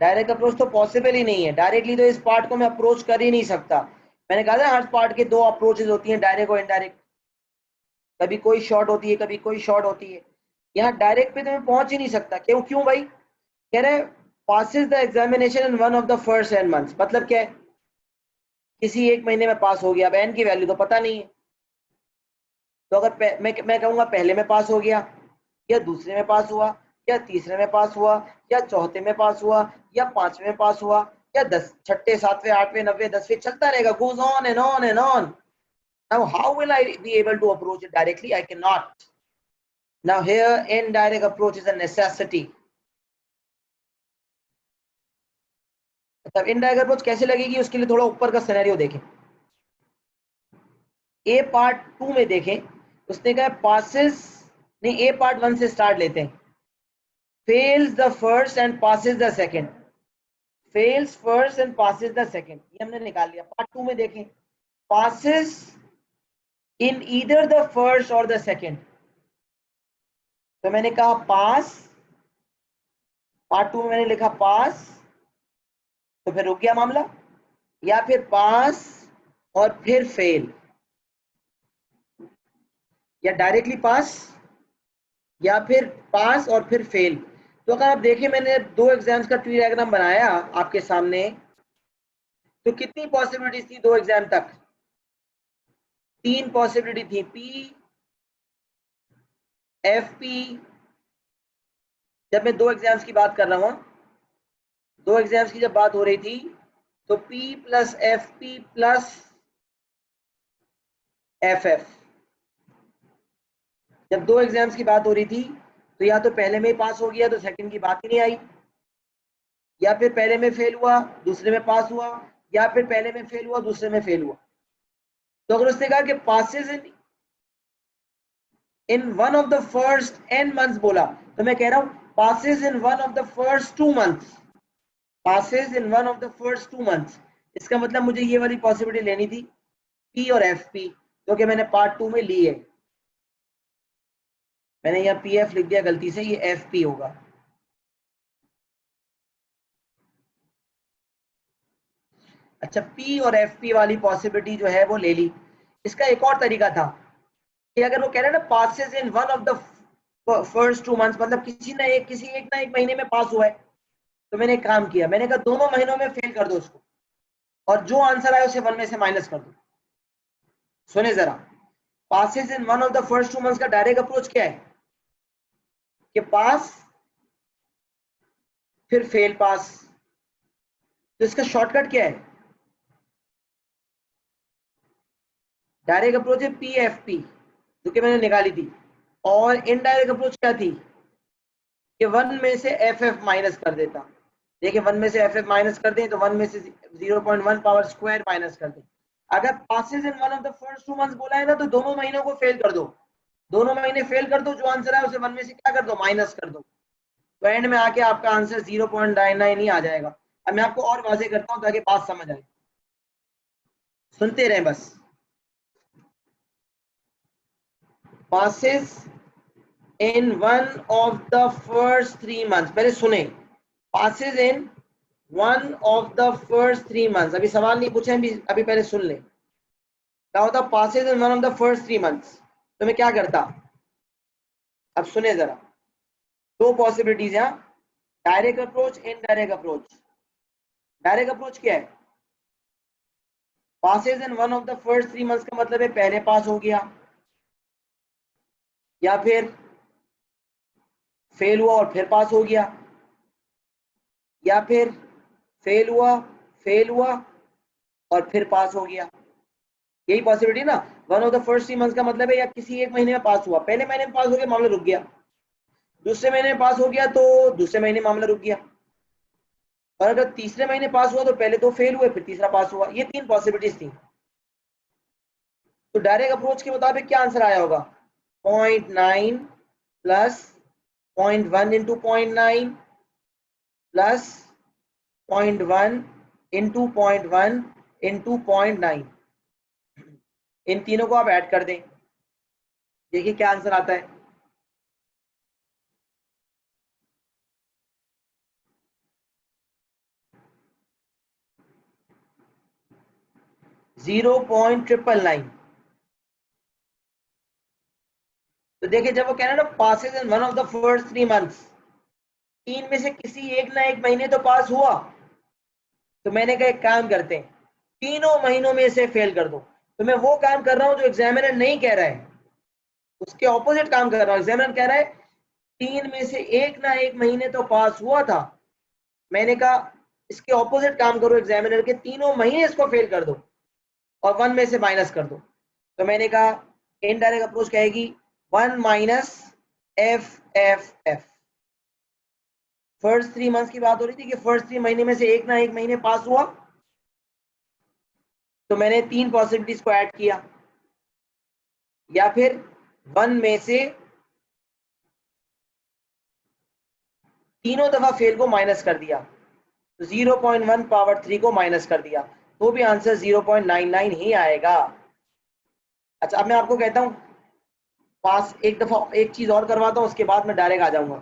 Direct approach तो पॉसिबल ही नहीं है। डायरेक्टली तो इस पार्ट को मैं अप्रोच कर ही नहीं सकता। मैंने कहा था हर पार्ट के 2 अप्रोचेस होती हैं, डायरेक्ट और इनडायरेक्ट। कभी कोई शॉर्ट होती है, कभी कोई शॉर्ट होती है। यहाँ डायरेक्ट पे तो मैं पहुंच ही नहीं सकता। क्यों क्यों भाई? कह रहे passes the examination in one of the first n months, मतलब क्या है? किसी एक महीने में पास हो गया। अब n की वैल्यू तो पता नहीं है, तो अगर मैं कहूंगा पहले में पास हो गया, या दूसरे में पास हुआ, या तीसरे में पास हुआ, या चौथे में पास हुआ, या 5वें में पास हुआ, या 10 छठे 7वें 8वें 9वें 10वें, चलता रहेगा, goes on and on and on. Now how will I be able to approach it directly? I cannot. Now here indirect approach is a necessity. मतलब इनडायरेक्ट अप्रोच कैसे लगेगी, उसके लिए थोड़ा ऊपर का सिनेरियो देखें। ए पार्ट 2 में देखें, उसने कहा पासिस, नहीं ए पार्ट 1 से स्टार्ट लेते हैं। Fails the first and passes the second, fails first and passes the second, ये हमने निकाल लिया। पार्ट 2 में देखें, passes in either the first और द सेकंड। तो मैंने कहा पास, पार्ट 2 में मैंने लिखा पास, तो फिर रुक गया मामला। या फिर पास और फिर फेल, या डायरेक्टली पास, या फिर पास और फिर फेल। तो अगर आप देखें, मैंने 2 एग्जाम्स का ट्री डायग्राम बनाया आपके सामने, तो कितनी पॉसिबिलिटीज थी 2 एग्जाम तक? 3 पॉसिबिलिटी थी, पी एफ पी। जब मैं 2 एग्जाम्स की बात कर रहा हूं, दो एग्जाम्स की जब बात हो रही थी तो P plus F P plus F F, जब दो एग्जाम्स की बात हो रही थी तो या तो पहले में ही पास हो गया तो सेकंड की बात ही नहीं आई, या फिर पहले में फेल हुआ दूसरे में पास हुआ, या फिर पहले में फेल हुआ दूसरे में फेल हुआ। तो अगर उसने कहा कि passes in one of the first n months बोला, तो मैं कह रहा हूं passes in one of the first 2 months, passes in one of the first 2 months. इसका मतलब मुझे ये वाली पॉसिबिलिटी लेनी थी P और FP, जो कि मैंने पार्ट 2 में ली है। मैंने यहाँ PF लिख दिया गलती से, ये FP होगा। अच्छा, P और FP वाली पॉसिबिलिटी जो है वो ले ली। इसका एक और तरीका था कि अगर वो कह रहे हैं ना passes in one of the first 2 months, मतलब किसी एक ना एक महीने में पास हुआ है, तो मैंने एक काम किया, मैंने कहा दोनों महीनों में फेल कर दो उसको, और जो आंसर आए उसे 1 में से माइनस कर दो। सुने जरा, passes in one of the first 2 months का डायरेक्ट अप्रोच क्या है कि पास फिर फेल पास, तो इसका शॉर्टकट क्या है? डायरेक्ट अप्रोच है PFP, जो कि मैंने निकाली थी, और इनडायरेक्ट अप्रोच क्या थी कि 1 में से FF माइनस कर देता। देखिए 1 में से FF माइनस कर दें तो 1 में से 0.1 पावर स्क्वायर माइनस कर दें। अगर passes in one of the first 2 months बोला है ना, तो दोनों महीनों को फेल कर दो, दोनों महीने फेल कर दो, जो आंसर है उसे 1 में से क्या कर दो, माइनस कर दो, तो एंड में आके आपका आंसर 0.99 ही आ जाएगा। अब मैं आपको और वाजे करता हूं ताकि बात समझ आए, सुनते रहें बस। Passes in one of the first 3 months, पहले सुने, passes in one of the first 3 months, अभी सवाल नहीं पूछे, अभी पहले सुन ले क्या होता। Passes in one of the first 3 months, तो मैं क्या करता, अब सुने जरा, दो पॉसिबिलिटीज है, direct approach, indirect approach. Direct approach क्या है? Passes in one of the first 3 months का मतलब है पहले पास हो गया, या फिर फेल हुआ और फिर पास हो गया, या फिर फेल हुआ और फिर पास हो गया। यही पॉसिबिलिटी ना, one of the first 3 months का मतलब है या किसी एक महीने में पास हुआ, पहले महीने में पास हो गया मामला रुक गया, दूसरे महीने में पास हो गया तो दूसरे महीने मामला रुक गया, और अगर तीसरे महीने पास हुआ तो पहले तो फेल हुए फिर तीसरा पास हुआ। ये 3 पॉसिबिलिटीज थी। तो डायरेक्ट अप्रोच के मुताबिक क्या आंसर आया होगा, 0.9 plus 0.1 into 0.9 plus 0.1 into 0.1 into 0.9, इन तीनों को आप ऐड कर दें, देखिए क्या आंसर आता है। Zero point 999। तो देखिए जब वो कह रहे हैं ना passes in one of the first 3 months, 3 में से किसी एक ना एक महीने तो पास हुआ, तो मैंने कहा एक काम करते हैं, तीनों महीनों में से फेल कर दो। तो मैं वो काम कर रहा हूं जो एग्जामिनर नहीं कह रहा है, उसके ऑपोजिट काम कर रहा हूं। एग्जामिनर कह रहा है 3 में से एक ना एक महीने तो पास हुआ था, मैंने कहा इसके ऑपोजिट काम करो एग्जामिनर के, तीनों महीने इसको फेल कर दो और 1 में से माइनस कर दो। तो मैंने कहा इनडायरेक्ट अप्रोच कहेगी 1 माइनस FFF। फर्स्ट 3 मंथ्स की बात हो रही थी कि फर्स्ट 3 महीने में से एक ना एक महीने पास हुआ, तो मैंने 3 पॉसिबिलिटीज को ऐड किया, या फिर 1 में से तीनों दफा फेल को माइनस कर दिया, तो 0.1 पावर 3 को माइनस कर दिया, तो भी आंसर 0.99 ही आएगा। अच्छा अब मैं आपको कहता हूं पास, एक दफा एक चीज और करवाता हूं, उसके बाद मैं डायरेक्ट आ जाऊंगा।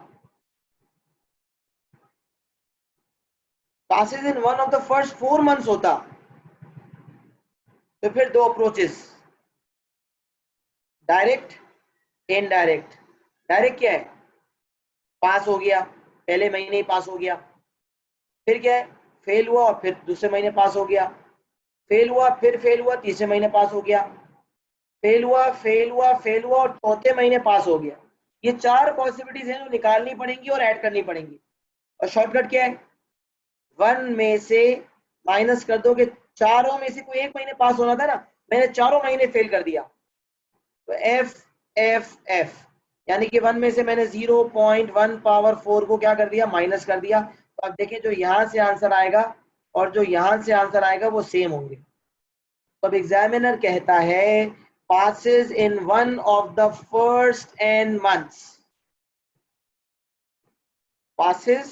Passes in one of the first 4 months होता, तो फिर दो अप्रोचेस, डायरेक्ट, इनडायरेक्ट। डायरेक्ट क्या है, पास हो गया, पहले महीने ही पास हो गया, फिर क्या है, फेल हुआ और फिर दूसरे महीने पास हो गया, फेल हुआ फिर फेल हुआ, तीसरे महीने पास हो गया, फेल हुआ और चौथे महीने पास हो गया। ये 4 पॉसिबिलिटीज हैं जो निकालनी पड़ेंगी और ऐड करनी पड़ेंगी। और शॉर्टकट क्या है, 1 में से माइनस कर दो कि चारों में से कोई एक महीने पास होना था ना, मैंने चारों महीने फेल कर दिया, तो एफ एफ एफ, यानी कि 1 में से मैंने 0.1 पावर 4 को क्या कर दिया, माइनस कर दिया। तो अब देखें जो यहां से आंसर आएगा और जो यहां से आंसर आएगा वो सेम होंगे। तो अब एग्जामिनर कहता है passes in one of the first n months, passes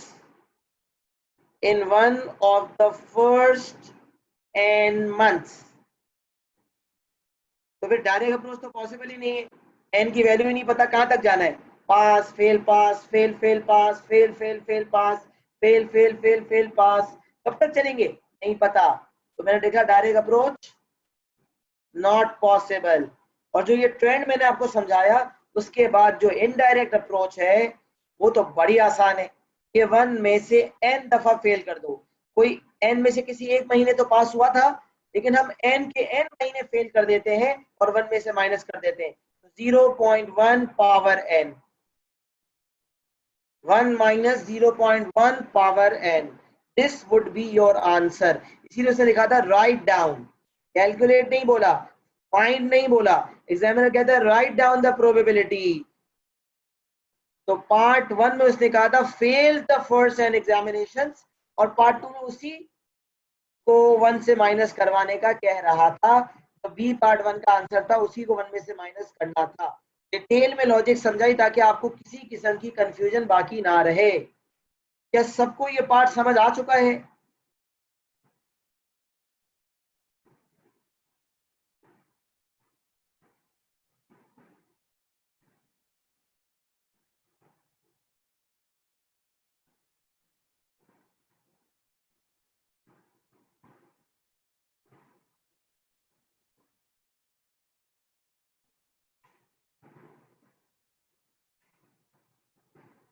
in one of the first n months। तो फिर डायरेक्ट अप्रोच तो पॉसिबल ही नहीं है, एन की वैल्यू ही नहीं पता कहां तक जाना है, pass fail pass fail fail pass fail fail fail pass fail fail fail fail pass, कब तक चलेंगे नहीं पता। तो मैंने देखा डायरेक्ट अप्रोच नॉट पॉसिबल। और जो ये ट्रेंड मैंने आपको समझाया उसके बाद जो इनडायरेक्ट अप्रोच है वो तो बड़ी आसान है कि 1 में से n दफा फेल कर दो। कोई n में से किसी एक महीने तो पास हुआ था, लेकिन हम n के n महीने फेल कर देते हैं और 1 में से माइनस कर देते हैं। 0.1 power n, 1 minus 0.1 power n, this would be your answer. इसीलिए उसने लिखा था राइट डाउन, कैलकुलेट नहीं बोला, फाइंड नहीं बोला। एग्जामिनर कहता है राइट डाउन द प्रोबेबिलिटी। तो पार्ट 1 में उसने कहा था fail the first an examination, और पार्ट 2 में उसी को 1 से माइनस करवाने का कह रहा था। तो बी पार्ट 1 का आंसर था उसी को 1 में से माइनस करना था। डिटेल में लॉजिक समझाई ताकि आपको किसी किस्म की कंफ्यूजन बाकी ना रहे। क्या सबको ये पार्ट समझ आ चुका है?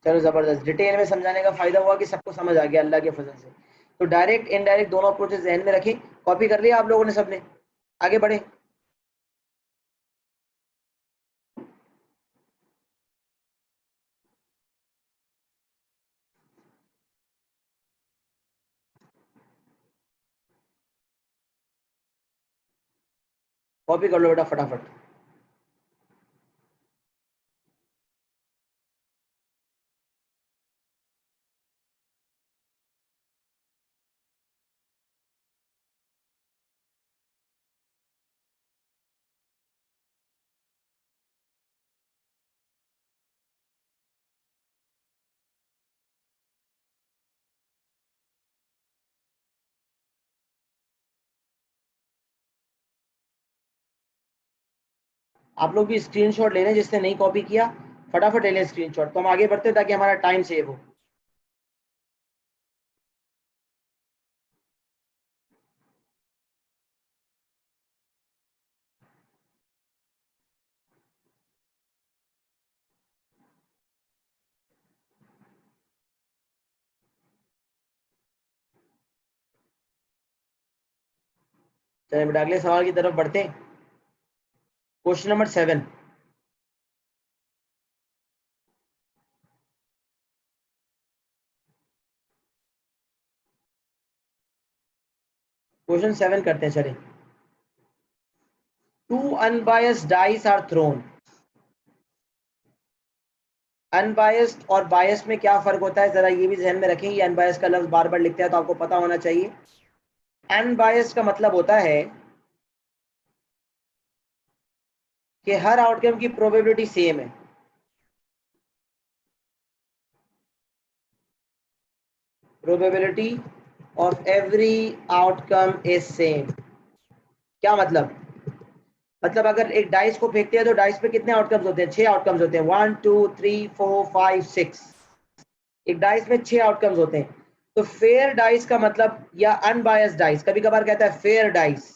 चलो जबरदस्त, डिटेल में समझाने का फायदा हुआ कि सबको समझ आ गया अल्लाह के फजल से। तो डायरेक्ट इनडायरेक्ट दोनों अप्रोचेस ध्यान में रखें। कॉपी कर लिया आप लोगों ने सबने? आगे बढ़े। कॉपी कर लो बेटा फटाफट। आप लोग भी स्क्रीनशॉट ले लें, जिसने नहीं कॉपी किया फटाफट ले लें स्क्रीनशॉट, तो हम आगे बढ़ते हैं ताकि हमारा टाइम सेव हो। चलिए बेटा अगले सवाल की तरफ बढ़ते हैं। Question number 7। क्वेश्चन 7 करते हैं। चलिए, two unbiased dice are thrown. Unbiased और बायस्ड में क्या फर्क होता है, जरा ये भी ध्यान में रखें। ये अनबायस्ड का लफ्ज बार बार लिखते हैं तो आपको पता होना चाहिए। अनबायस्ड का मतलब होता है कि हर आउटकम की प्रोबेबिलिटी सेम है। Probability of every outcome is same. क्या मतलब? मतलब अगर एक डाइस को फेंकते हैं तो डाइस पे कितने आउटकम्स होते हैं? 6 आउटकम्स होते हैं। 1 2 3 4 5 6। एक डाइस में 6 आउटकम्स होते हैं। तो फेयर डाइस का मतलब, या अनबायस्ड डाइस, कभी कभार कहता है फेयर डाइस।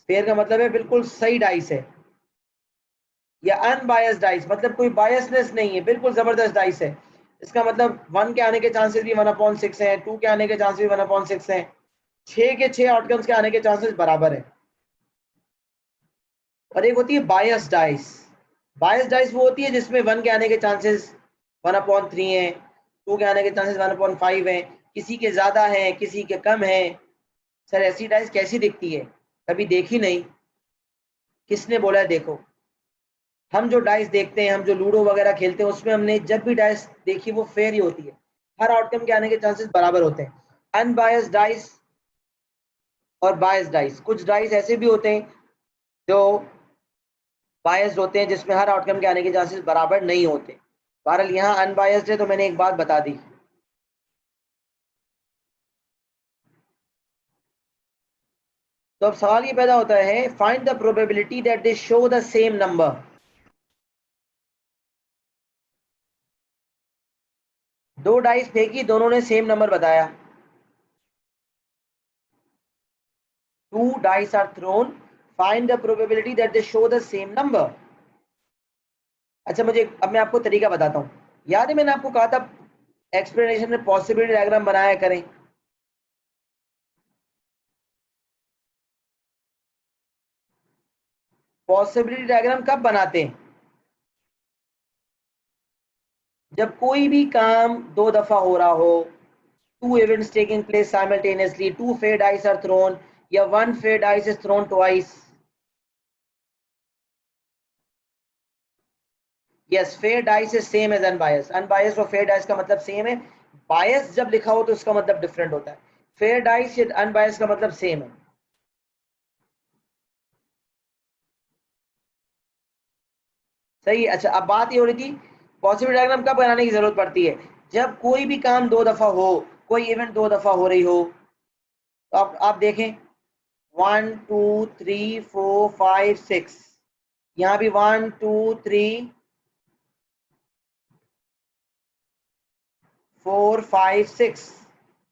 फेयर का मतलब है बिल्कुल सही डाइस है। या अनबायस्ड डाइस मतलब कोई बायसनेस नहीं है, बिल्कुल जबरदस्त डाइस है। इसका मतलब 1 के आने के चांसेस भी 1/6 है, 2 के आने के चांसेस भी 1/6 है, 6 के 6 आउटकम्स के आने के चांसेस बराबर है। और एक होती है बायस डाइस। बायस डाइस वो होती है जिसमें 1 के आने के चांसेस 1/3 है, 2 के आने के चांसेस 1/5 हैं, किसी के ज्यादा हैं, किसी के कम हैं। सर ऐसी डाइस कैसी दिखती है? कभी देखी नहीं। किसने बोला है देखो? हम जो डाइस देखते हैं, हम जो लूडो वगैरह खेलते हैं, उसमें हमने जब भी डाइस देखी वो फेयर ही होती है, हर आउटकम के आने के चांसेस बराबर होते हैं। अनबायस्ड डाइस और बायस्ड डाइस, कुछ डाइस ऐसे भी होते हैं जो बायस्ड होते हैं, जिसमें हर आउटकम के आने के चांसेस बराबर नहीं होते। बहरहाल यहाँ अनबायस्ड है तो मैंने एक बात बता दी। तो अब सवाल ये पैदा होता है, find the probability that they show the same number. दो डाइस फेंकी, दोनों ने सेम नंबर बताया। Two dice are thrown, find the probability that they show the same number. अच्छा अब मैं आपको तरीका बताता हूँ। याद है मैंने आपको कहा था एक्सप्लेनेशन में पॉसिबिलिटी डायग्राम बनाया करें। पॉसिबिलिटी डायग्राम कब बनाते हैं? जब कोई भी काम दो दफा हो रहा हो, two events taking place simultaneously, two fair dice are thrown, या one fair dice is thrown twice. Yes, fair dice is same as unbiased. Unbiased और fair dice का मतलब सेम है। biased जब लिखा हो तो उसका मतलब डिफरेंट होता है। fair dice या unbiased का मतलब सेम है। सही है। अच्छा, अब बात ये हो रही थी पॉसिबल डायग्राम कब बनाने की जरूरत पड़ती है? जब कोई भी काम दो दफा हो, कोई इवेंट दो दफा हो रही हो। तो आप देखें 1 2 3 4 5 6, यहाँ भी 1 2 3 4 5 6,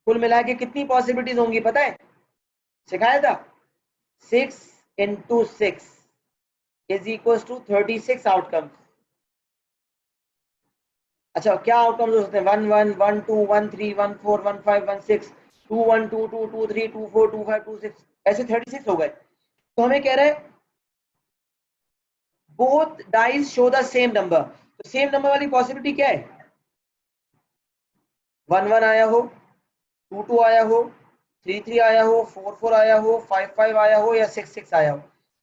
कुल मिला के कितनी पॉसिबिलिटीज होंगी पता है? सिखाया था 6 into 6 is equals to 36 outcome. अच्छा, क्या आउटकम्स हो सकते हैं? 1 1 1 2 1 3 1 4 1 5 1 6 2 1 2 2 2 3 2 4 2 5 2 6, ऐसे 36 हो गए। तो हमें कह रहे हैं both dice show the same number. तो सेम नंबर वाली पॉसिबिलिटी क्या है? 1 1 आया हो, 2 2 आया हो, 3 3 आया हो, 4 4 आया हो, 5 5 आया हो, या 6 6 आया हो।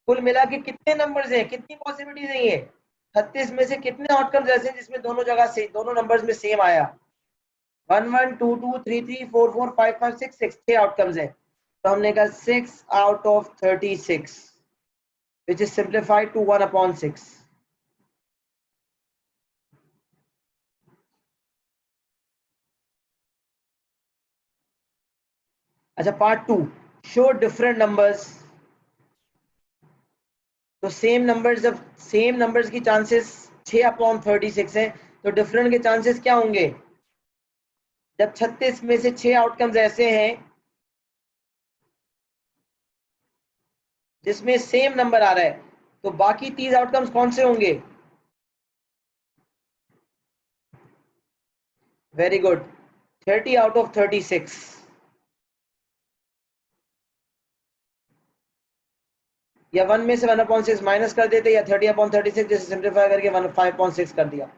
कुल मिला के कितने नंबर्स हैं, कितनी पॉसिबिलिटीज हैं ये? 36 में से कितने आउटकम्स ऐसे हैं जिसमें दोनों जगह से दोनों नंबर्स में सेम आया? 1 1 2 2 3 3 4 4 5 5 6 6, 6 आउटकम्स हैं। तो हमने कहा 6 out of 36, which is simplified to 1/6। अच्छा, पार्ट 2, शो डिफरेंट नंबर्स। तो सेम नंबर्स, जब सेम नंबर्स की चांसेस 6/36 है, तो डिफरेंट के चांसेस क्या होंगे? जब 36 में से 6 आउटकम्स ऐसे हैं जिसमें सेम नंबर आ रहा है, तो बाकी 30 आउटकम्स कौन से होंगे? Very good, 30 out of 36। या 1 में से 1/6 माइनस कर देते, या 30/36 जैसे सिंप्लीफाई करके 5/6 कर दिया,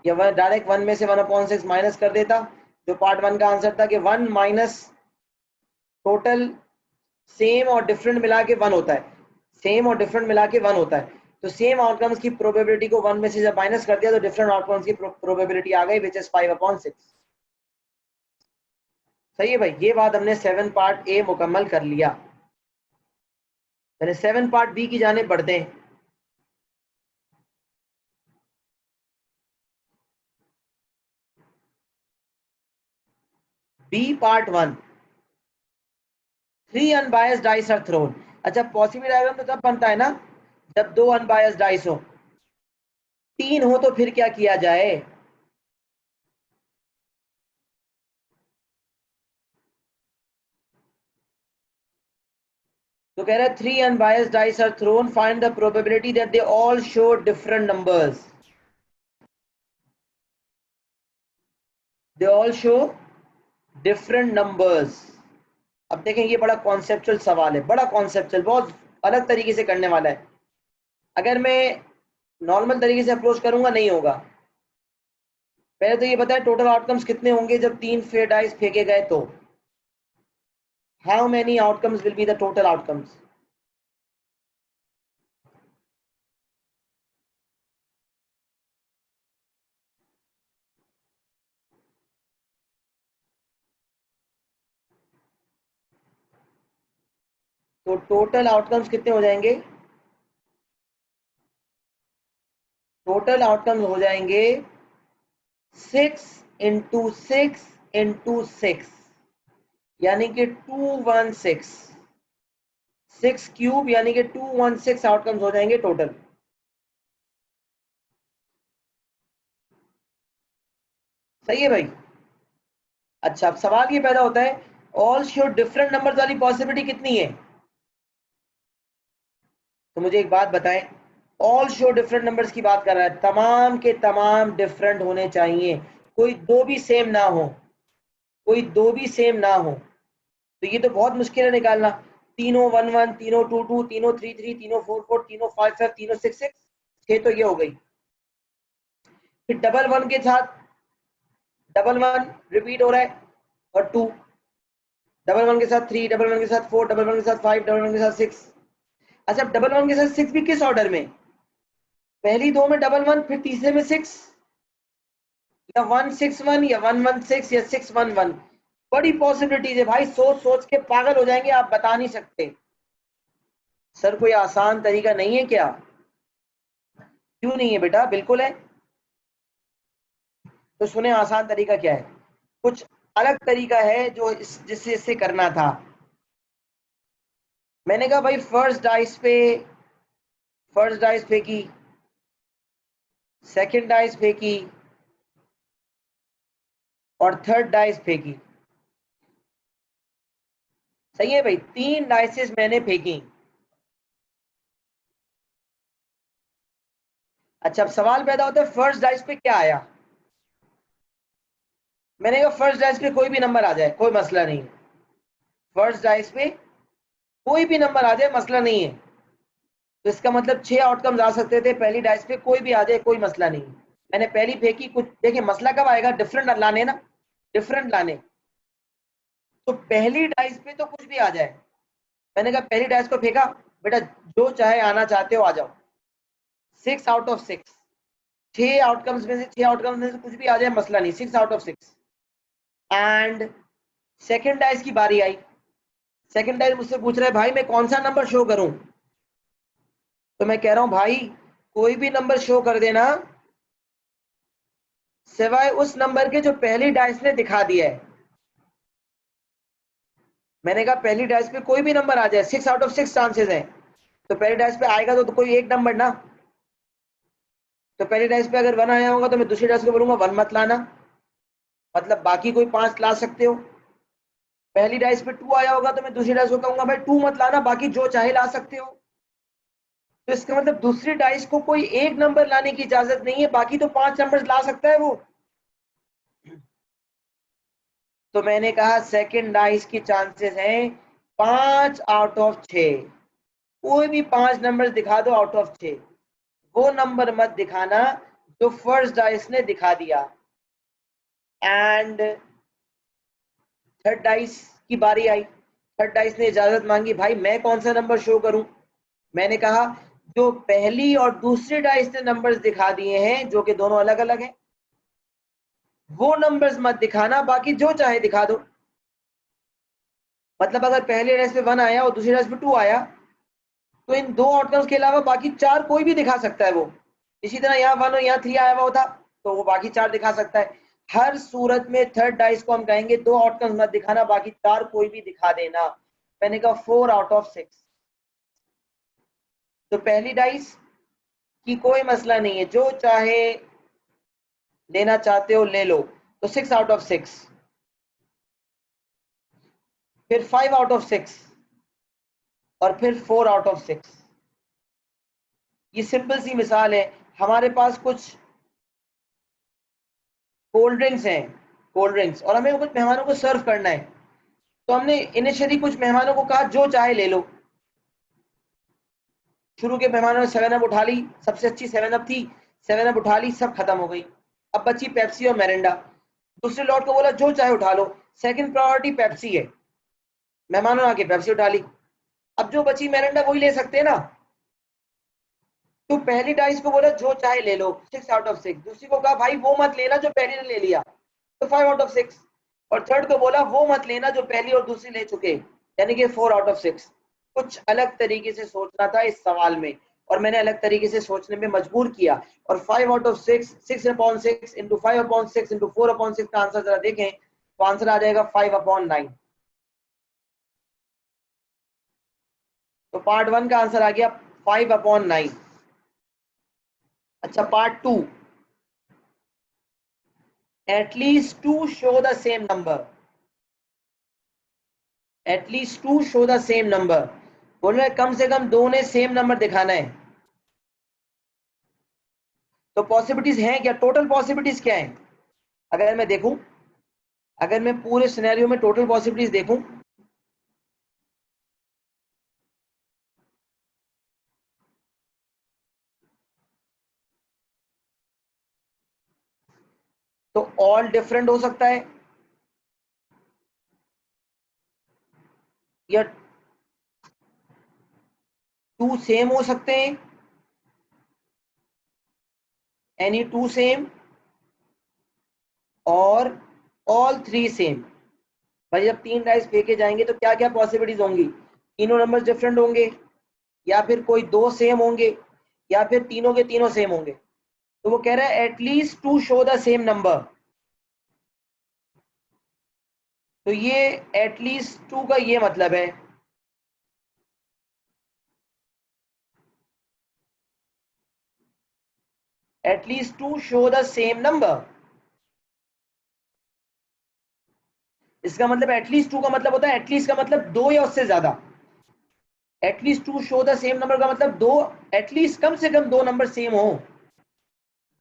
या वह डायरेक्ट 1 में से 1/6 माइनस कर देता। जो पार्ट 1 का आंसर था कि 1 माइनस टोटल सेम और डिफरेंट मिला के 1 होता है, सेम और डिफरेंट मिला के 1 होता है। तो सेम आउटकम्स की प्रोबेबिलिटी को 1 में से जब माइनस कर दिया तो डिफरेंट आउटकम्स की प्रोबेबिलिटी आ गई, विच इज 5/6। सही है भाई, ये बात हमने 7 पार्ट ए मुकम्मल कर लिया। मैंने 7 पार्ट बी की जाने बढ़ते हैं। B part 1, 3 unbiased dice are thrown. अच्छा, पॉसिबल डायग्राम तो तब बनता है ना जब 2 अनबायस्ड डाइस हो। 3 हो तो फिर क्या किया जाए? तो कह रहा है 3 unbiased dice are thrown, find the probability that they all show different numbers. They all show different numbers. अब देखें, ये बड़ा कॉन्सेप्चुअल सवाल है, बड़ा कॉन्सेप्चुअल, बहुत अलग तरीके से करने वाला है। अगर मैं नॉर्मल तरीके से अप्रोच करूंगा नहीं होगा। पहले तो ये बताए टोटल आउटकम्स कितने होंगे जब 3 फेयर डाइस फेंके गए, तो how many outcomes will be the total outcomes? तो टोटल आउटकम्स कितने हो जाएंगे? टोटल आउटकम्स हो जाएंगे 6 इंटू 6 इंटू 6, यानी कि 216। 6 क्यूब यानी कि 216 आउटकम्स हो जाएंगे टोटल। सही है भाई? अच्छा, अब सवाल ये पैदा होता है ऑल शो डिफरेंट नंबर्स वाली पॉसिबिलिटी कितनी है? तो मुझे एक बात बताएं, ऑल शो डिफरेंट नंबर्स की बात कर रहा है, तमाम के तमाम डिफरेंट होने चाहिए, कोई दो भी सेम ना हो, कोई दो भी सेम ना हो। तो ये तो बहुत मुश्किल है निकालना। तीनों 1 1, तीनों 2 2, तीनों 3 3, तीनों 4 4, तीनों 5 5, तीनों 6 6, छह तो ये हो गई। फिर डबल वन के साथ डबल वन रिपीट हो रहा है, और 2, डबल वन के साथ 3, डबल वन के साथ 4, डबल वन के साथ 5, डबल वन के साथ 6। अच्छा, डबल वन के साथ 6 भी किस ऑर्डर में? पहली दो में डबल वन, फिर तीसरे में 6, या 161, या 116, या 611। बड़ी पॉसिबिलिटीज है भाई, सोच सोच के पागल हो जाएंगे, आप बता नहीं सकते। सर कोई आसान तरीका नहीं है क्या? क्यों नहीं है बेटा, बिल्कुल है। तो सुने आसान तरीका क्या है। कुछ अलग तरीका है जो जिससे इससे करना था। मैंने कहा भाई फर्स्ट डाइस फेंकी, सेकंड डाइस फेंकी, और थर्ड डाइस फेंकी। सही है भाई, 3 डाइसेस मैंने फेंकी। अच्छा, अब सवाल पैदा होता है फर्स्ट डाइस पे क्या आया। मैंने कहा फर्स्ट डाइस पे कोई भी नंबर आ जाए कोई मसला नहीं। फर्स्ट डाइस पे कोई भी नंबर आ जाए मसला नहीं है। तो इसका मतलब 6 आउटकम्स आ सकते थे, पहली डाइस पे कोई भी आ जाए कोई मसला नहीं। मैंने पहली फेंकी, कुछ देखिए मसला कब आएगा, डिफरेंट लाने ना, डिफरेंट लाने। तो पहली डाइस पे तो कुछ भी आ जाए। मैंने कहा पहली डाइस को फेंका, बेटा जो चाहे आना चाहते हो आ जाओ। 6 आउट ऑफ 6, 6 आउटकम्स में से 6 आउटकम्स में से कुछ भी आ जाए मसला नहीं, 6 out of 6। And second dice की बारी आई। सेकेंड डाइस मुझसे पूछ रहा है भाई मैं कौन सा नंबर शो करूं। तो मैं कह रहा हूं भाई कोई भी नंबर शो कर देना सिवाय उस नंबर के जो पहली डाइस ने दिखा दिया है। मैंने कहा पहली डाइस पे कोई भी नंबर आ जाए, 6 आउट ऑफ 6 चांसेस है। तो पहली डाइस पे आएगा तो कोई एक नंबर ना। तो पहली डाइस पे अगर 1 आया होगा तो मैं दूसरी डाइस को बोलूंगा 1 मत लाना, मतलब बाकी कोई 5 ला सकते हो। पहली डाइस पे 2 आया होगा तो मैं दूसरी डाइस को कहूंगा भाई 2 मत लाना, बाकी जो चाहे ला सकते हो। तो इसका मतलब दूसरी डाइस को कोई एक नंबर लाने की इजाजत नहीं है, बाकी तो 5 नंबर ला सकता है वो। तो मैंने कहा सेकंड डाइस की चांसेस हैं 5 आउट ऑफ 6। कोई भी 5 नंबर दिखा दो आउट ऑफ 6, वो नंबर मत दिखाना जो फर्स्ट डाइस ने दिखा दिया। एंड थर्ड डाइस की बारी आई। थर्ड डाइस ने इजाजत मांगी भाई मैं कौन सा नंबर शो करूं। मैंने कहा जो पहली और दूसरी डाइस ने नंबर्स दिखा दिए हैं जो कि दोनों अलग अलग हैं, वो नंबर्स मत दिखाना, बाकी जो चाहे दिखा दो। मतलब अगर पहले डाइस पे 1 आया और दूसरी डाइस पे 2 आया तो इन दो आउटकम्स के अलावा बाकी 4 कोई भी दिखा सकता है वो। इसी तरह यहाँ 1 और यहाँ 3 आया हुआ होता तो वो बाकी 4 दिखा सकता है। हर सूरत में थर्ड डाइस को हम कहेंगे 2 आउटकम्स मत दिखाना, बाकी 4 कोई भी दिखा देना। मैंने कहा 4 आउट ऑफ 6। तो पहली डाइस की कोई मसला नहीं है, जो चाहे लेना चाहते हो ले लो, तो 6 आउट ऑफ 6। फिर 5 आउट ऑफ 6, और फिर 4 आउट ऑफ 6। ये सिंपल सी मिसाल है। हमारे पास कुछ कोल्ड ड्रिंक्स हैं, कोल्ड ड्रिंक्स, और हमें कुछ मेहमानों को सर्व करना है। तो हमने इनिशियली कुछ मेहमानों को कहा जो चाहे ले लो। शुरू के मेहमानों ने 7 अप उठा ली, सबसे अच्छी 7 अप थी, 7 अप उठा ली, सब खत्म हो गई। अब बची पेप्सी और मेरिंडा। दूसरे लॉट को बोला जो चाहे उठा लो, सेकंड प्रायोरिटी पेप्सी है, मेहमानों आके पेप्सी उठा ली। अब जो बची मेरिंडा वही ले सकते हैं ना, तो पहली डाइस को बोला जो चाहे ले लो, 6 आउट ऑफ 6। दूसरी को कहा भाई वो मत लेना जो पहली ने ले लिया, तो 5 आउट ऑफ 6। और थर्ड को बोला वो मत लेना जो पहली और दूसरी ले चुके, यानी कि 4 आउट ऑफ 6। कुछ अलग तरीके से सोचना था इस सवाल में, और मैंने अलग तरीके से सोचने में मजबूर किया। और 5 आउट ऑफ 6, 6/6 इंटू 5/6 इंटू 4/6 का आंसर जरा देखें, तो आंसर आ जाएगा 5/9। तो पार्ट 1 का आंसर आ गया 5/9। अच्छा, part 2, at least 2 show the same number, at least 2 show the same number। बोल रहे कम से कम दो ने सेम नंबर दिखाना है। तो पॉसिबिलिटीज हैं क्या, टोटल पॉसिबिलिटीज क्या है? अगर मैं देखूं, अगर मैं पूरे सिनेरियो में टोटल पॉसिबिलिटीज देखूं, तो ऑल डिफरेंट हो सकता है, या 2 सेम हो सकते हैं, एनी 2 सेम, और ऑल 3 सेम। भाई जब 3 डाइस फेंके जाएंगे तो क्या क्या पॉसिबिलिटीज होंगी? तीनों नंबर्स डिफरेंट होंगे, या फिर कोई 2 सेम होंगे, या फिर तीनों के तीनों सेम होंगे। तो वो कह रहा है at least 2 show the same number. तो ये एटलीस्ट 2 का ये मतलब है, at least 2 show the same number. इसका मतलब एटलीस्ट 2 का मतलब होता है, एटलीस्ट का मतलब 2 या उससे ज्यादा। At least 2 show the same number का मतलब 2, एटलीस्ट कम से कम 2 नंबर सेम हो,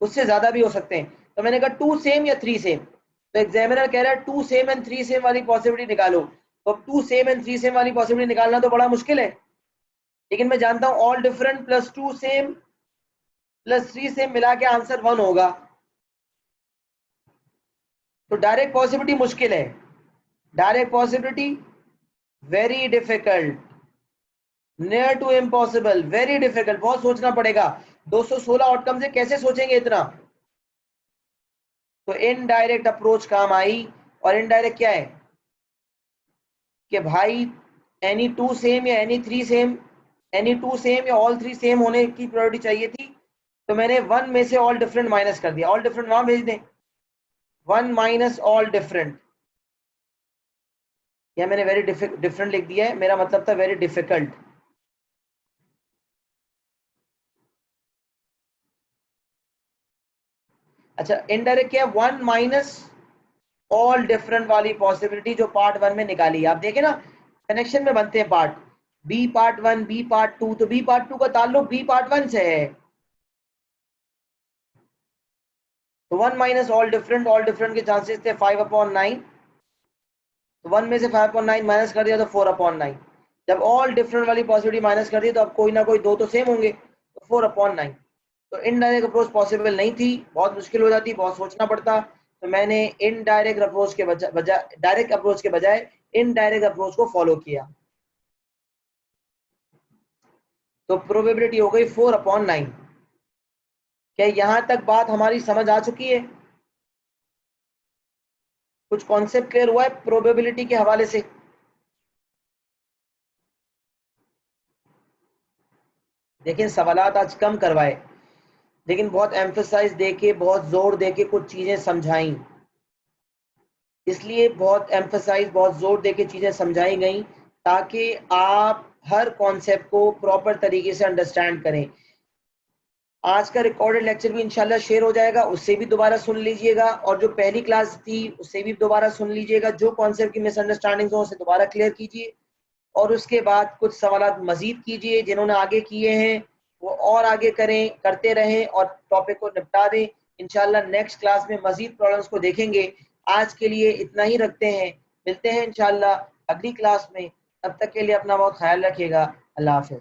उससे ज्यादा भी हो सकते हैं। तो मैंने कहा 2 सेम या 3 सेम। तो एग्जामिनर कह रहा है 2 सेम एंड 3 सेम वाली पॉसिबिलिटी निकालो। तो 2 सेम एंड 3 सेम वाली पॉसिबिलिटी निकालना तो बड़ा मुश्किल है, लेकिन मैं जानता हूं all different plus 2 same plus 3 same मिला के आंसर 1 होगा। तो डायरेक्ट पॉसिबिलिटी मुश्किल है, direct possibility very difficult, near to impossible, very difficult, बहुत सोचना पड़ेगा। 216 आउटकम से कैसे सोचेंगे इतना? तो इनडायरेक्ट अप्रोच काम आई। और इनडायरेक्ट क्या है कि भाई एनी 2 सेम या एनी 3 सेम, एनी 2 सेम या ऑल 3 सेम होने की प्रायोरिटी चाहिए थी। तो मैंने 1 में से ऑल डिफरेंट माइनस कर दिया, ऑल डिफरेंट वहां भेज दें, 1 माइनस ऑल डिफरेंट। या मैंने वेरी डिफरेंट लिख दिया है, मेरा मतलब था वेरी डिफिकल्ट। अच्छा, इनडायरेक्ट क्या है, 1 माइनस ऑल डिफरेंट वाली पॉसिबिलिटी जो पार्ट 1 में निकाली। आप देखें ना, कनेक्शन में बनते हैं part, B part 1 B part 2, तो बी पार्ट 2 का ताल्लुक बी पार्ट 1 से है। तो 1 माइनस ऑल डिफरेंट के चांसेस थे 5/9। तो 1 में से 5/9 माइनस कर दिया तो 4/9। जब ऑल डिफरेंट वाली पॉसिबिलिटी माइनस कर दी तो अब कोई ना कोई 2 तो सेम होंगे, तो 4/9। तो इनडायरेक्ट अप्रोच पॉसिबल नहीं थी, बहुत मुश्किल हो जाती, बहुत सोचना पड़ता। तो मैंने इनडायरेक्ट अप्रोच के बजाय डायरेक्ट अप्रोच के बजाय इनडायरेक्ट अप्रोच को फॉलो किया। तो प्रोबेबिलिटी हो गई 4/9। क्या यहां तक बात हमारी समझ आ चुकी है? कुछ कॉन्सेप्ट क्लियर हुआ है प्रोबेबिलिटी के हवाले से? देखिए सवालात आज कम करवाए, लेकिन बहुत एम्फसाइज देके, बहुत जोर देके कुछ चीजें समझाई। इसलिए बहुत एम्फसाइज, बहुत जोर देके चीजें समझाई गई ताकि आप हर कॉन्सेप्ट को प्रॉपर तरीके से अंडरस्टैंड करें। आज का रिकॉर्डेड लेक्चर भी इंशाल्लाह शेयर हो जाएगा, उससे भी दोबारा सुन लीजिएगा, और जो पहली क्लास थी उससे भी दोबारा सुन लीजिएगा। जो कॉन्सेप्ट की मिसअंडरस्टैंडिंग हो उसे दोबारा क्लियर कीजिए, और उसके बाद कुछ सवालात मजीद कीजिए, जिन्होंने आगे किए हैं वो और आगे करें, करते रहें और टॉपिक को निपटा दें। इंशाल्लाह नेक्स्ट क्लास में मजीद प्रॉब्लम्स को देखेंगे। आज के लिए इतना ही रखते हैं, मिलते हैं इंशाल्लाह अगली क्लास में। तब तक के लिए अपना बहुत ख्याल रखिएगा। अल्लाह हाफिज।